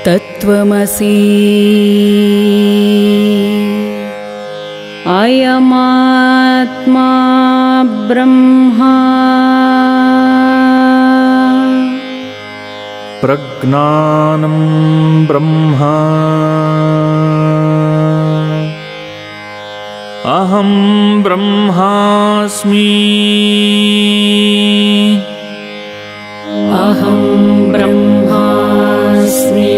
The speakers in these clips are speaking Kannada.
ತತ್ವಮಸಿ ಅಯಮಾತ್ಮ ಬ್ರಹ್ಮ ಪ್ರಜ್ಞಾನಂ ಬ್ರಹ್ಮ ಅಹಂ ಬ್ರಹ್ಮಾಸ್ಮಿ ಅಹಂ ಬ್ರಹ್ಮಾಸ್ಮಿ.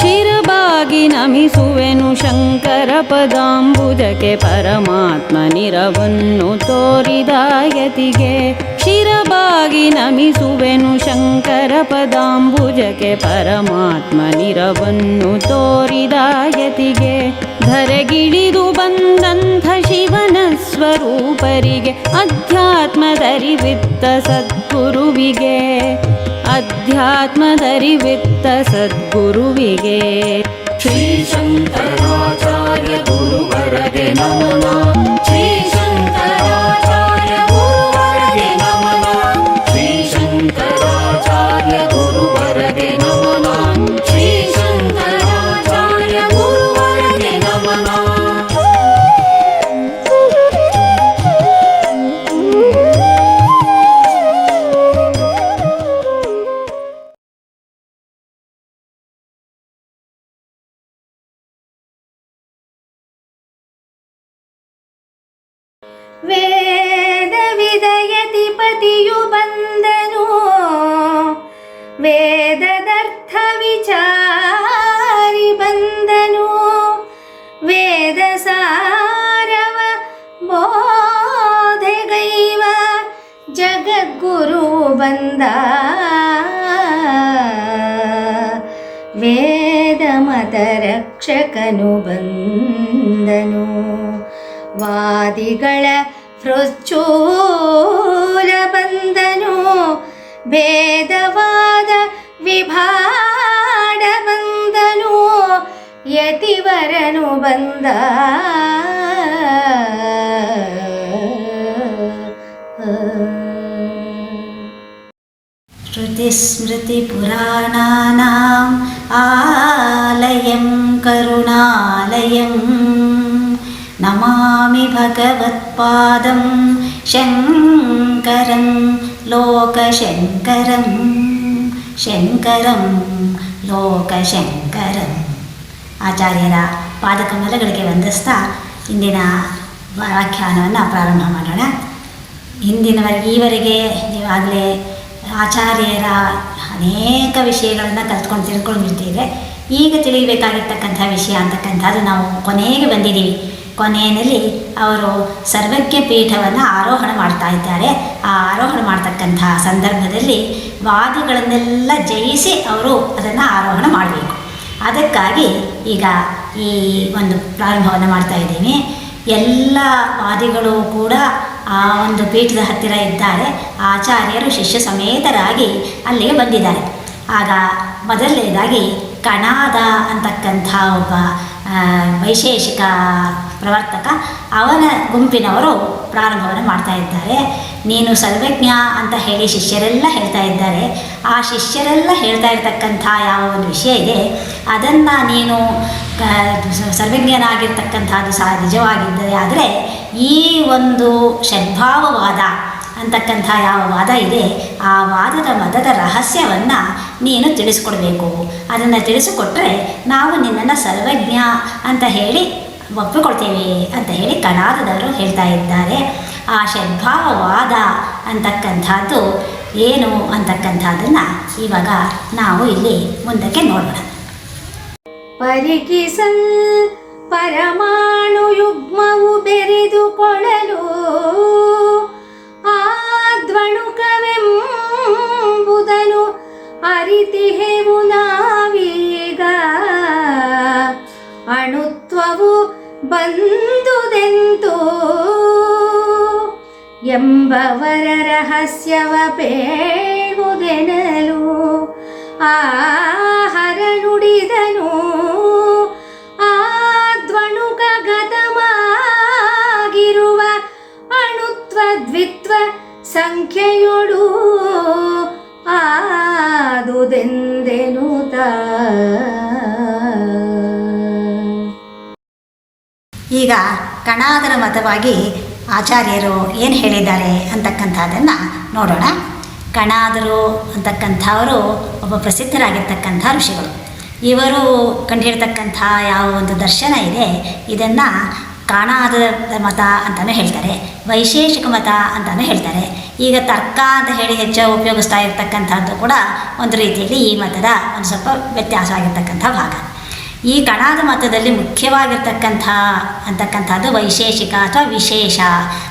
ಶಿರಬಾಗಿ ನಮಿಸುವೆನು ಶಂಕರ ಪದಾಂಬುಜಕ್ಕೆ ಪರಮಾತ್ಮ ನಿರವನ್ನು ತೋರಿದ ಯತಿಗೆ. ಶಿರಬಾಗಿ ನಮಿಸುವೆನು ಶಂಕರ ಪದಾಂಬುಜಕ್ಕೆ ಪರಮಾತ್ಮ ನಿರವನ್ನು ತೋರಿದ ಯತಿಗೆ. ಧರೆಗಿಳಿದು ಬಂದಂಥ ಶಿವನ ಸ್ವರೂಪರಿಗೆ ಅಧ್ಯಾತ್ಮದರಿವಿತ್ತ ಸದ್ಗುರುವಿಗೆ. ಅಧ್ಯಾತ್ಮದರಿವಿತ್ತ ಸದ್ಗುರುವಿಗೆ ಶ್ರೀ ಶಂಕರಾಚಾರ್ಯ ಗುರುವರಗೆ ನಮನ. ಶ್ರೀ ಶಂಕರಾಚಾರ್ಯ ಗುರುವರಗೆ ನಮನ. ಶ್ರೀ ಶಂಕರಾಚಾರ್ಯ ಗುರುವರಗೆ ನಮನ. ಶ್ರೀ ಶಂಕರಾಚಾರ್ಯ ಗುರುವರಗೆ ನಮನ. ವೇದ ವಿದಯತಿಪತಿಯು ಬಂದನು, ವೇದದರ್ಥ ವಿಚಾರಿ ಬಂದನು. ವೇದ ಸಾರವ ಬೋಧೆಗೈವ ಜಗದ್ಗುರು ಬಂದ. ವೇದ ಮತ ರಕ್ಷಕನು ಬಂದನು. ವಾದಿಗಳ ಹೃಚ್ಛೂಲ ಬಂದನು. ಭೇದವಾದ ವಿಭಾಡ ಬಂದನು. ಯತಿವರನು ಬಂದ. ಶ್ರುತಿ ಸ್ಮೃತಿ ಪುರಾಣಾನಾಂ ಆಲಯಂ ಕರುಣಾಲಯಂ ನಮಾಮಿ ಭಗವತ್ಪಾದಂ ಶಂಕರಂ ಲೋಕಶಂಕರಂ. ಶಂಕರಂ ಲೋಕಶಂಕರಂ. ಆಚಾರ್ಯರ ಪಾದಕಮಲಗಳಿಗೆ ವಂದಿಸ್ತಾ ಇಂದಿನ ವ್ಯಾಖ್ಯಾನವನ್ನು ಪ್ರಾರಂಭ ಮಾಡೋಣ. ಈವರೆಗೆ ನೀವಾಗಲೇ ಆಚಾರ್ಯರ ಅನೇಕ ವಿಷಯಗಳನ್ನು ಕಲ್ತ್ಕೊಂಡು ತಿಳ್ಕೊಂಡಿರ್ತೀವಿ. ಈಗ ತಿಳಿಯಬೇಕಾಗಿರ್ತಕ್ಕಂಥ ವಿಷಯ ಅಂತಕ್ಕಂಥದ್ದು ನಾವು ಕೊನೆಗೆ ಬಂದಿದ್ದೀವಿ. ಕೊನೆಯಲ್ಲಿ ಅವರು ಸರ್ವಜ್ಞ ಪೀಠವನ್ನು ಆರೋಹಣ ಮಾಡ್ತಾ ಇದ್ದಾರೆ. ಆ ಆರೋಹಣ ಮಾಡ್ತಕ್ಕಂಥ ಸಂದರ್ಭದಲ್ಲಿ ವಾದಿಗಳನ್ನೆಲ್ಲ ಜಯಿಸಿ ಅವರು ಅದನ್ನು ಆರೋಹಣ ಮಾಡಬೇಕು. ಅದಕ್ಕಾಗಿ ಈಗ ಈ ಒಂದು ಪ್ರಾರಂಭವನ್ನು ಮಾಡ್ತಾ ಇದ್ದೀನಿ. ಎಲ್ಲ ವಾದಿಗಳು ಕೂಡ ಆ ಒಂದು ಪೀಠದ ಹತ್ತಿರ ಇದ್ದಾರೆ. ಆಚಾರ್ಯರು ಶಿಷ್ಯ ಸಮೇತರಾಗಿ ಅಲ್ಲಿಗೆ ಬಂದಿದ್ದಾರೆ. ಆಗ ಮೊದಲನೇದಾಗಿ ಕಣಾದ ಅಂತಕ್ಕಂಥ ಒಬ್ಬ ವೈಶೇಷಿಕ ಪ್ರವರ್ತಕ, ಅವನ ಗುಂಪಿನವರು ಪ್ರಾರಂಭವನ್ನು ಮಾಡ್ತಾ ಇದ್ದಾರೆ. ನೀನು ಸರ್ವಜ್ಞ ಅಂತ ಹೇಳಿ ಶಿಷ್ಯರೆಲ್ಲ ಹೇಳ್ತಾ ಇದ್ದಾರೆ. ಆ ಶಿಷ್ಯರೆಲ್ಲ ಹೇಳ್ತಾ ಇರ್ತಕ್ಕಂಥ ಯಾವ ಒಂದು ವಿಷಯ ಇದೆ ಅದನ್ನು ನೀನು ಸರ್ವಜ್ಞನಾಗಿರ್ತಕ್ಕಂಥದ್ದು ನಿಜವಾಗಿದ್ದರೆ ಆದರೆ ಈ ಒಂದು ಷಡ್ಭಾವವಾದ ಅಂತಕ್ಕಂಥ ಯಾವ ವಾದ ಇದೆ ಆ ವಾದದ ಮದದ ರಹಸ್ಯವನ್ನು ನೀನು ತಿಳಿಸ್ಕೊಡ್ಬೇಕು. ಅದನ್ನು ತಿಳಿಸಿಕೊಟ್ರೆ ನಾವು ನಿನ್ನನ್ನು ಸರ್ವಜ್ಞ ಅಂತ ಹೇಳಿ ಒಪ್ಪಿಕೊಳ್ತೇವೆ ಅಂತ ಹೇಳಿ ಕಣಾದದವರು ಹೇಳ್ತಾ ಇದ್ದಾರೆ. ಆ ಷಡ್ಭಾವವಾದ ಅಂತಕ್ಕಂಥದ್ದು ಏನು ಅಂತಕ್ಕಂಥದ್ದನ್ನು ಇವಾಗ ನಾವು ಇಲ್ಲಿ ಮುಂದಕ್ಕೆ ನೋಡೋಣ. ಪರಿಕಿಸಲ್ ಪರಮಾಣು ಯುಗ್ಮವು ಬೆರೆದುಕೊಳ್ಳಲು ಆದ್ವಣುಕವೆಂಬುದನು ಅರಿತಿಹೆವು ನಾವೀಗ. ಅಣುತ್ವವು ಬಂದುದೆಂತೋ ಎಂಬವರ ರಹಸ್ಯವ ಪೇಳುವುದೆನಲು ಆಹರ ನುಡಿದನು. ಆದ್ವಣುಕ ಗತ ಈಗ ಕಣಾದರ ಮತವಾಗಿ ಆಚಾರ್ಯರು ಏನು ಹೇಳಿದ್ದಾರೆ ಅಂತಕ್ಕಂಥದ್ದನ್ನು ನೋಡೋಣ. ಕಣಾದರು ಅಂತಕ್ಕಂಥವರು ಒಬ್ಬ ಪ್ರಸಿದ್ಧರಾಗಿರ್ತಕ್ಕಂಥ ಋಷಿಗಳು. ಇವರು ಕಂಡುಹಿಡ್ತಕ್ಕಂಥ ಯಾವ ಒಂದು ದರ್ಶನ ಇದೆ ಇದನ್ನು ಕಾಣಾದ ಮತ ಅಂತಲೂ ಹೇಳ್ತಾರೆ, ವೈಶೇಷಿಕ ಮತ ಅಂತಲೂ ಹೇಳ್ತಾರೆ. ಈಗ ತರ್ಕ ಅಂತ ಹೇಳಿ ಹೆಚ್ಚು ಉಪಯೋಗಿಸ್ತಾ ಇರ್ತಕ್ಕಂಥದ್ದು ಕೂಡ ಒಂದು ರೀತಿಯಲ್ಲಿ ಈ ಮತದ ಒಂದು ಸ್ವಲ್ಪ ವ್ಯತ್ಯಾಸವಾಗಿರ್ತಕ್ಕಂಥ ಭಾಗ. ಈ ಕಣಾದ ಮತದಲ್ಲಿ ಮುಖ್ಯವಾಗಿರ್ತಕ್ಕಂಥದ್ದು ವೈಶೇಷಿಕ ಅಥವಾ ವಿಶೇಷ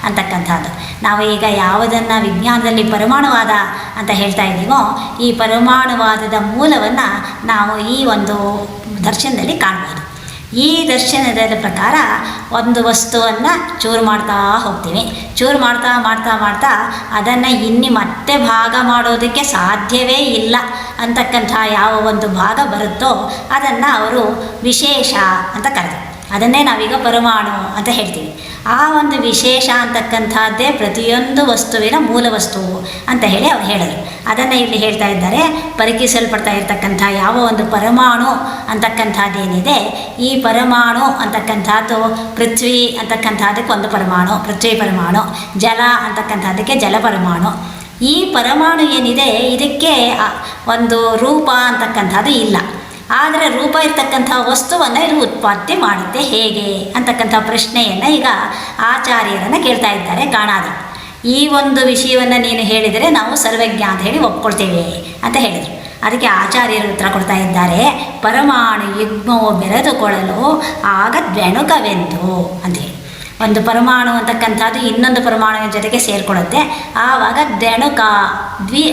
ಅಂತಕ್ಕಂಥದ್ದು. ನಾವು ಈಗ ಯಾವುದನ್ನು ವಿಜ್ಞಾನದಲ್ಲಿ ಪರಮಾಣುವಾದ ಅಂತ ಹೇಳ್ತಾ ಇದ್ದೀವೋ ಈ ಪರಮಾಣುವಾದದ ಮೂಲವನ್ನು ನಾವು ಈ ಒಂದು ದರ್ಶನದಲ್ಲಿ ಕಾಣ್ಬೋದು. ಈ ದರ್ಶನದ ಪ್ರಕಾರ ಒಂದು ವಸ್ತುವನ್ನು ಚೂರು ಮಾಡ್ತಾ ಹೋಗ್ತೀವಿ. ಚೂರು ಮಾಡ್ತಾ ಮಾಡ್ತಾ ಮಾಡ್ತಾ ಅದನ್ನು ಇನ್ನು ಮತ್ತೆ ಭಾಗ ಮಾಡೋದಕ್ಕೆ ಸಾಧ್ಯವೇ ಇಲ್ಲ ಅಂತಕ್ಕಂಥ ಯಾವ ಒಂದು ಭಾಗ ಬರುತ್ತೋ ಅದನ್ನು ಅವರು ವಿಶೇಷ ಅಂತ ಕರೆದರು. ಅದನ್ನೇ ನಾವೀಗ ಪರಮಾಣು ಅಂತ ಹೇಳ್ತೀವಿ. ಆ ಒಂದು ವಿಶೇಷ ಅಂತಕ್ಕಂಥದ್ದೇ ಪ್ರತಿಯೊಂದು ವಸ್ತುವಿನ ಮೂಲ ವಸ್ತು ಅಂತ ಹೇಳಿ ಅವ್ರು ಹೇಳಿದರು. ಅದನ್ನು ಇಲ್ಲಿ ಹೇಳ್ತಾ ಇದ್ದಾರೆ. ಪರಿಕಿಸಲ್ಪಡ್ತಾ ಇರ್ತಕ್ಕಂಥ ಯಾವ ಒಂದು ಪರಮಾಣು ಅಂತಕ್ಕಂಥದ್ದೇನಿದೆ, ಈ ಪರಮಾಣು ಅಂತಕ್ಕಂಥದ್ದು ಪೃಥ್ವಿ ಅಂತಕ್ಕಂಥದ್ದಕ್ಕೆ ಒಂದು ಪರಮಾಣು, ಪೃಥ್ವಿ ಪರಮಾಣು, ಜಲ ಅಂತಕ್ಕಂಥದ್ದಕ್ಕೆ ಜಲ ಪರಮಾಣು. ಈ ಪರಮಾಣು ಏನಿದೆ ಇದಕ್ಕೆ ಒಂದು ರೂಪ ಅಂತಕ್ಕಂಥದ್ದು ಇಲ್ಲ. ಆದರೆ ರೂಪ ಇರ್ತಕ್ಕಂಥ ವಸ್ತುವನ್ನು ಇದು ಉತ್ಪತ್ತಿ ಮಾಡುತ್ತೆ ಹೇಗೆ ಅಂತಕ್ಕಂಥ ಪ್ರಶ್ನೆಯನ್ನು ಈಗ ಆಚಾರ್ಯರನ್ನು ಕೇಳ್ತಾ ಇದ್ದಾರೆ ಕಾಣಾದರು. ಈ ಒಂದು ವಿಷಯವನ್ನು ನೀನು ಹೇಳಿದರೆ ನಾವು ಸರ್ವಜ್ಞ ಅಂತ ಹೇಳಿ ಒಪ್ಕೊಳ್ತೇವೆ ಅಂತ ಹೇಳಿದರು. ಅದಕ್ಕೆ ಆಚಾರ್ಯರು ಉತ್ತರ ಕೊಡ್ತಾ ಇದ್ದಾರೆ. ಪರಮಾಣು ಯುಗ್ಮವು ಬೆರೆದುಕೊಳ್ಳಲು ಆಗ ದ್ವೆಣುಕವೆಂದು ಅಂತ ಹೇಳಿ. ಒಂದು ಪರಮಾಣು ಅಂತಕ್ಕಂಥದ್ದು ಇನ್ನೊಂದು ಪರಮಾಣುವಿನ ಜೊತೆಗೆ ಸೇರಿಕೊಳ್ಳುತ್ತೆ. ಆವಾಗ ದ್ವೆಣುಕ,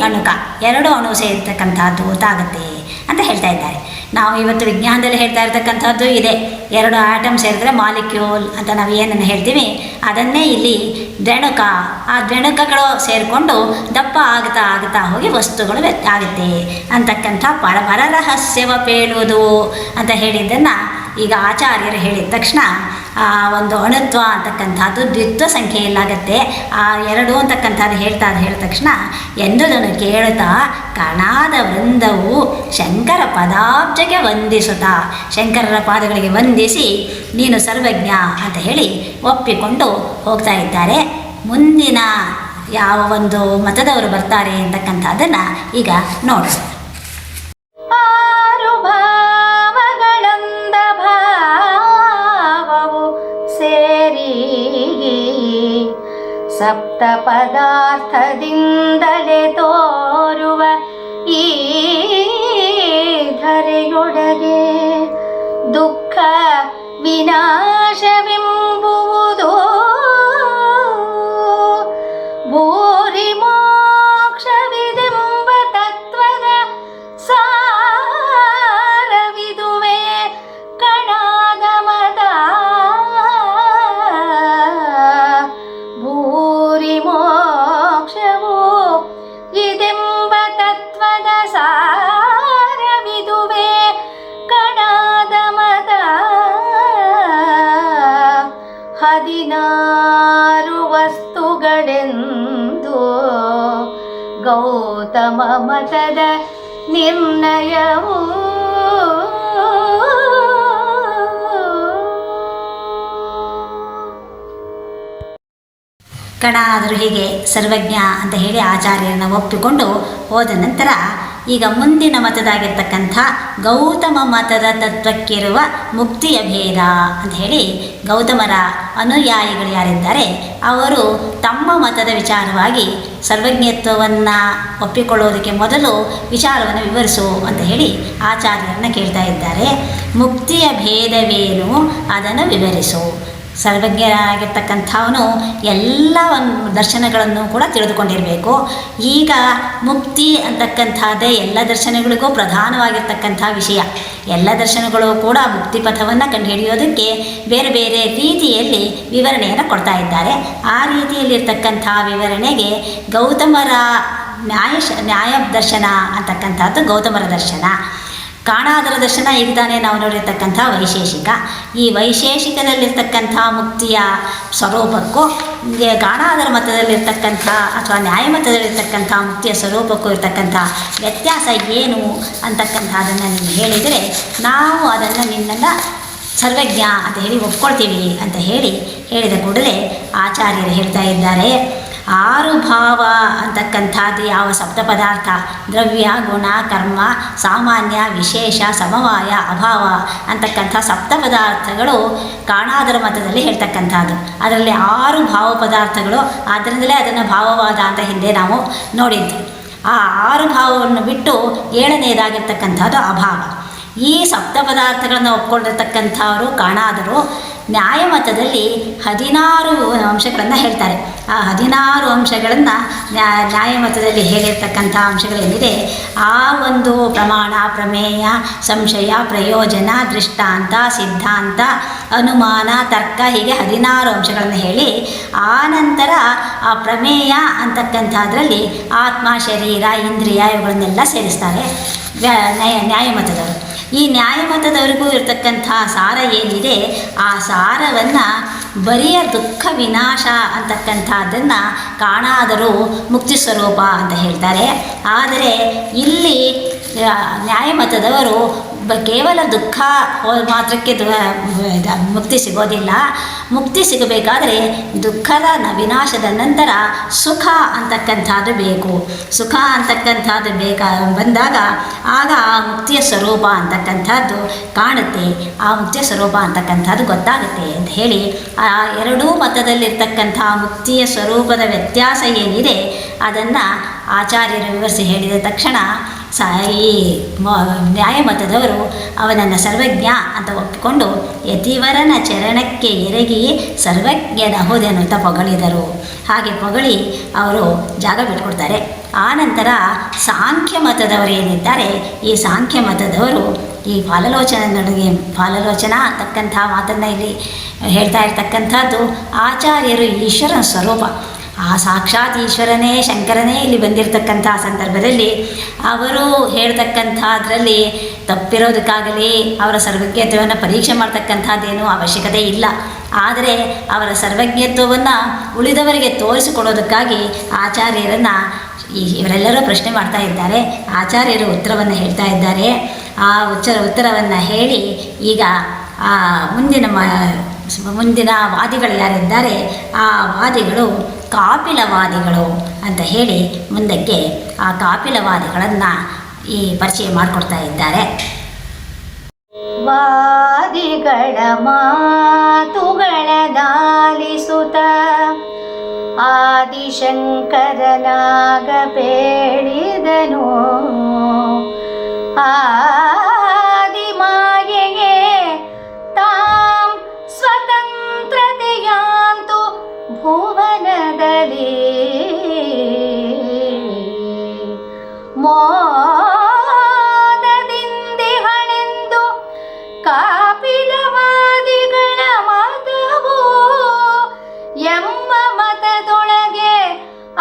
ಅಣುಕ, ಎರಡು ಅಣು ಸೇರಿರ್ತಕ್ಕಂಥದ್ದು ಗೊತ್ತಾಗುತ್ತೆ ಅಂತ ಹೇಳ್ತಾ ಇದ್ದಾರೆ. ನಾವು ಇವತ್ತು ವಿಜ್ಞಾನದಲ್ಲಿ ಹೇಳ್ತಾ ಇರ್ತಕ್ಕಂಥದ್ದು ಇದೆ. ಎರಡು ಆಟಮ್ ಸೇರಿದ್ರೆ ಮಾಲಿಕ್ಯೂಲ್ ಅಂತ ನಾವು ಏನನ್ನು ಹೇಳ್ತೀವಿ ಅದನ್ನೇ ಇಲ್ಲಿ ದ್ವೆಣುಕ. ಆ ದ್ವೆಣುಕಗಳು ಸೇರಿಕೊಂಡು ದಪ್ಪ ಆಗುತ್ತಾ ಆಗುತ್ತಾ ಹೋಗಿ ವಸ್ತುಗಳು ಆಗುತ್ತೆ ಅಂತಕ್ಕಂಥ ಪರರಹಸ್ಯವ ಪೇಳುವುದು ಅಂತ ಹೇಳಿದ್ದನ್ನು ಈಗ ಆಚಾರ್ಯರು ಹೇಳಿದ ತಕ್ಷಣ ಆ ಒಂದು ಅಣುತ್ವ ಅಂತಕ್ಕಂಥದ್ದು ದ್ವಿತ್ವ ಸಂಖ್ಯೆಯಲ್ಲಾಗತ್ತೆ. ಆ ಎರಡು ಅಂತಕ್ಕಂಥದ್ದು ಹೇಳಿದ ತಕ್ಷಣ ಎಂದುದನ್ನು ಕೇಳುತ್ತಾ ಕಣಾದ ವೃಂದವು ಶಂಕರ ಪದಾಬ್ಜಕ್ಕೆ ವಂದಿಸುತ್ತಾ, ಶಂಕರರ ಪಾದಗಳಿಗೆ ವಂದಿಸಿ ನೀನು ಸರ್ವಜ್ಞ ಅಂತ ಹೇಳಿ ಒಪ್ಪಿಕೊಂಡು ಹೋಗ್ತಾ ಇದ್ದಾರೆ. ಮುಂದಿನ ಯಾವ ಒಂದು ಮತದವರು ಬರ್ತಾರೆ ಅಂತಕ್ಕಂಥದ್ದನ್ನು ಈಗ ನೋಡೋಣ. ಸಪ್ತ ಪದಾರ್ಥದಿಂದಲೇ ತೋರುವ ಈ ಧರೆಯೊಳಗೆ ದುಃಖ ವಿನಾಶವೆಂಬುವುದು ಭೂರಿ ಮೋಕ್ಷವಿದೆಂಬ ತತ್ವದ ಸಾರವಿದುವೆ ಕಣಾದ ಮತ. ಭೂರಿ ಮೋಕ್ಷವು ಇದೆಂಬ ತತ್ವದ ಸಾರವಿದುವೆ ಕಣಾದ ಮತ. 16 ವಸ್ತುಗಳೆಂದು ಗೌತಮ ಮತದ ನಿರ್ಣಯವು. ಕಣಾದರು ಹೀಗೆ ಸರ್ವಜ್ಞ ಅಂತ ಹೇಳಿ ಆಚಾರ್ಯರನ್ನು ಒಪ್ಪಿಕೊಂಡು ಹೋದ ನಂತರ ಈಗ ಮುಂದಿನ ಮತದಾಗಿರ್ತಕ್ಕಂಥ ಗೌತಮ ಮತದ ತತ್ವಕ್ಕಿರುವ ಮುಕ್ತಿಯ ಭೇದ ಅಂತ ಹೇಳಿ ಗೌತಮರ ಅನುಯಾಯಿಗಳು ಯಾರಿದ್ದಾರೆ ಅವರು ತಮ್ಮ ಮತದ ವಿಚಾರವಾಗಿ ಸರ್ವಜ್ಞತ್ವವನ್ನು ಒಪ್ಪಿಕೊಳ್ಳೋದಕ್ಕೆ ಮೊದಲು ವಿಚಾರವನ್ನು ವಿವರಿಸು ಅಂತ ಹೇಳಿ ಆಚಾರ್ಯರನ್ನು ಕೇಳ್ತಾ ಇದ್ದಾರೆ. ಮುಕ್ತಿಯ ಭೇದವೇನು ಅದನ್ನು ವಿವರಿಸು. ಸರ್ವಜ್ಞರಾಗಿರ್ತಕ್ಕಂಥವನು ಎಲ್ಲ ಒಂದು ದರ್ಶನಗಳನ್ನು ಕೂಡ ತಿಳಿದುಕೊಂಡಿರಬೇಕು. ಈಗ ಮುಕ್ತಿ ಅಂತಕ್ಕಂಥದ್ದೇ ಎಲ್ಲ ದರ್ಶನಗಳಿಗೂ ಪ್ರಧಾನವಾಗಿರ್ತಕ್ಕಂಥ ವಿಷಯ. ಎಲ್ಲ ದರ್ಶನಗಳು ಕೂಡ ಮುಕ್ತಿ ಪಥವನ್ನು ಕಂಡುಹಿಡಿಯೋದಕ್ಕೆ ಬೇರೆ ಬೇರೆ ರೀತಿಯಲ್ಲಿ ವಿವರಣೆಯನ್ನು ಕೊಡ್ತಾ ಇದ್ದಾರೆ. ಆ ರೀತಿಯಲ್ಲಿರ್ತಕ್ಕಂಥ ವಿವರಣೆಗೆ ಗೌತಮರ ನ್ಯಾಯ ದರ್ಶನ ಅಂತಕ್ಕಂಥದ್ದು ಗೌತಮರ ದರ್ಶನ. ಕಾಣಾದರ ದರ್ಶನ ಈಗ ತಾನೇ ನಾವು ನೋಡಿರ್ತಕ್ಕಂಥ ವೈಶೇಷಿಕ. ಈ ವೈಶೇಷಿಕದಲ್ಲಿರ್ತಕ್ಕಂಥ ಮುಕ್ತಿಯ ಸ್ವರೂಪಕ್ಕೂ ಕಾಣಾದರ ಮತದಲ್ಲಿರ್ತಕ್ಕಂಥ ಅಥವಾ ನ್ಯಾಯಮತದಲ್ಲಿರ್ತಕ್ಕಂಥ ಮುಕ್ತಿಯ ಸ್ವರೂಪಕ್ಕೂ ಇರ್ತಕ್ಕಂಥ ವ್ಯತ್ಯಾಸ ಏನು ಅಂತಕ್ಕಂಥದ್ದನ್ನು ನೀನು ಹೇಳಿದರೆ ನಾವು ಅದನ್ನು ನಿನ್ನನ್ನು ಸರ್ವಜ್ಞ ಅಂತ ಹೇಳಿ ಒಪ್ಕೊಳ್ತೀವಿ ಅಂತ ಹೇಳಿದ ಕೂಡಲೇ ಆಚಾರ್ಯರು ಹೇಳ್ತಾ ಇದ್ದಾರೆ, 6 ಭಾವ ಅಂತಕ್ಕಂಥದ್ದು ಯಾವ ಸಪ್ತ ಪದಾರ್ಥ, ದ್ರವ್ಯ, ಗುಣ, ಕರ್ಮ, ಸಾಮಾನ್ಯ, ವಿಶೇಷ, ಸಮವಾಯ, ಅಭಾವ ಅಂತಕ್ಕಂಥ ಸಪ್ತ ಪದಾರ್ಥಗಳು ಕಾಣಾದರ ಮತದಲ್ಲಿ ಹೇಳ್ತಕ್ಕಂಥದ್ದು. ಅದರಲ್ಲಿ 6 ಭಾವ ಪದಾರ್ಥಗಳು, ಆದ್ದರಿಂದಲೇ ಅದನ್ನು ಭಾವವಾದ ಅಂತ ಹಿಂದೆ ನಾವು ನೋಡಿದ್ವಿ. ಆ 6 ಭಾವವನ್ನು ಬಿಟ್ಟು 7ನೇದಾಗಿರ್ತಕ್ಕಂಥದ್ದು ಅಭಾವ. ಈ ಸಪ್ತ ಪದಾರ್ಥಗಳನ್ನು ಒಪ್ಕೊಂಡಿರ್ತಕ್ಕಂಥವರು ಕಾಣಾದರು ನ್ಯಾಯಮತದಲ್ಲಿ 16 ಅಂಶಗಳನ್ನು ಹೇಳ್ತಾರೆ. ಆ 16 ಅಂಶಗಳನ್ನು ನ್ಯಾಯಮತದಲ್ಲಿ ಹೇಳಿರ್ತಕ್ಕಂಥ ಅಂಶಗಳೇನಿದೆ, ಆ ಒಂದು ಪ್ರಮಾಣ, ಪ್ರಮೇಯ, ಸಂಶಯ, ಪ್ರಯೋಜನ, ದೃಷ್ಟಾಂತ, ಸಿದ್ಧಾಂತ, ಅನುಮಾನ, ತರ್ಕ, ಹೀಗೆ 16 ಅಂಶಗಳನ್ನು ಹೇಳಿ ಆನಂತರ ಆ ಪ್ರಮೇಯ ಅಂತಕ್ಕಂಥದ್ರಲ್ಲಿ ಆತ್ಮ, ಶರೀರ, ಇಂದ್ರಿಯ ಇವುಗಳನ್ನೆಲ್ಲ ಸೇರಿಸ್ತಾರೆ ನ್ಯಾಯಮತದವರು. ಈ ನ್ಯಾಯಮತದವರಿಗೂ ಇರತಕ್ಕಂಥ ಸಾರ ಏನಿದೆ, ಆ ಸಾರವನ್ನು ಬರಿಯ ದುಃಖ ವಿನಾಶ ಅಂತಕ್ಕಂಥದ್ದನ್ನು ಕಾಣಾದರೂ ಮುಕ್ತಿ ಸ್ವರೂಪ ಅಂತ ಹೇಳ್ತಾರೆ. ಆದರೆ ಇಲ್ಲಿ ನ್ಯಾಯಮತದವರು ಕೇವಲ ದುಃಖ ಮಾತ್ರಕ್ಕೆ ಮುಕ್ತಿ ಸಿಗೋದಿಲ್ಲ. ಮುಕ್ತಿ ಸಿಗಬೇಕಾದರೆ ದುಃಖದ ವಿನಾಶದ ನಂತರ ಸುಖ ಅಂತಕ್ಕಂಥದ್ದು ಬೇಕು. ಸುಖ ಅಂತಕ್ಕಂಥದ್ದು ಬಂದಾಗ ಆಗ ಆ ಮುಕ್ತಿಯ ಸ್ವರೂಪ ಅಂತಕ್ಕಂಥದ್ದು ಕಾಣುತ್ತೆ, ಆ ಮುಕ್ತಿಯ ಸ್ವರೂಪ ಅಂತಕ್ಕಂಥದ್ದು ಗೊತ್ತಾಗುತ್ತೆ ಅಂತ ಹೇಳಿ ಆ 2 ಮತದಲ್ಲಿರ್ತಕ್ಕಂಥ ಮುಕ್ತಿಯ ಸ್ವರೂಪದ ವ್ಯತ್ಯಾಸ ಏನಿದೆ ಅದನ್ನು ಆಚಾರ್ಯರು ವಿವರಿಸಿ ಹೇಳಿದ ತಕ್ಷಣ ಈ ನ್ಯಾಯಮತದವರು ಅವನನ್ನು ಸರ್ವಜ್ಞ ಅಂತ ಒಪ್ಪಿಕೊಂಡು ಯತಿವರನ ಚರಣಕ್ಕೆ ಎರಗಿ ಸರ್ವಜ್ಞನಹುದೆನ್ನುತ್ತಾ ಹೊಗಳಿದರು. ಹಾಗೆ ಹೊಗಳಿ ಅವರು ಜಾಗ ಬಿಟ್ಕೊಡ್ತಾರೆ. ಆನಂತರ ಸಾಂಖ್ಯ ಮತದವರು ಏನಿದ್ದಾರೆ, ಈ ಸಾಂಖ್ಯ ಮತದವರು ಈ ಫಾಲಲೋಚನ ಅಂತಕ್ಕಂಥ ಮಾತನ್ನು ಇಲ್ಲಿ ಹೇಳ್ತಾ ಇರ್ತಕ್ಕಂಥದ್ದು ಆಚಾರ್ಯರು ಈಶ್ವರನ ಸ್ವರೂಪ. ಆ ಸಾಕ್ಷಾತ್ ಈಶ್ವರನೇ ಶಂಕರನೇ ಇಲ್ಲಿ ಬಂದಿರತಕ್ಕಂಥ ಸಂದರ್ಭದಲ್ಲಿ ಅವರು ಹೇಳ್ತಕ್ಕಂಥದ್ರಲ್ಲಿ ತಪ್ಪಿರೋದಕ್ಕಾಗಲಿ ಅವರ ಸರ್ವಜ್ಞತ್ವವನ್ನು ಪರೀಕ್ಷೆ ಮಾಡ್ತಕ್ಕಂಥದ್ದೇನೂ ಅವಶ್ಯಕತೆ ಇಲ್ಲ. ಆದರೆ ಅವರ ಸರ್ವಜ್ಞತ್ವವನ್ನು ಉಳಿದವರಿಗೆ ತೋರಿಸಿಕೊಡೋದಕ್ಕಾಗಿ ಆಚಾರ್ಯರನ್ನು ಇವರೆಲ್ಲರೂ ಪ್ರಶ್ನೆ ಮಾಡ್ತಾ ಇದ್ದಾರೆ. ಆಚಾರ್ಯರು ಉತ್ತರವನ್ನು ಹೇಳ್ತಾ ಇದ್ದಾರೆ. ಆ ಉತ್ತರವನ್ನು ಹೇಳಿ ಈಗ ಆ ಮುಂದಿನ ವಾದಿಗಳು ಯಾರಿದ್ದಾರೆ, ಆ ವಾದಿಗಳು ಕಾಪಿಲವಾದಿಗಳು ಅಂತ ಹೇಳಿ ಮುಂದಕ್ಕೆ ಆ ಕಾಪಿಲವಾದಿಗಳನ್ನು ಈ ಪರಿಚಯ ಮಾಡಿಕೊಡ್ತಾ ಇದ್ದಾರೆ. ವಾದಿಗಳ ಮಾತುಗಳದಾಲಿಸುತ್ತ ಆದಿಶಂಕರನಾಗ ಬೇಡಿದನು. ಆದಿಮಾಯೆಯೇ ತಾಂ ಸ್ವತಂತ್ರತೆಯಾಂತು ಭುವನದಲ್ಲಿ ಮೋದದಿಂದಿಹಳೆಂದು ಕಾಪಿಲವಾದಿಗಳ ಮತವು ಎಂಬ ಮತದೊಳಗೆ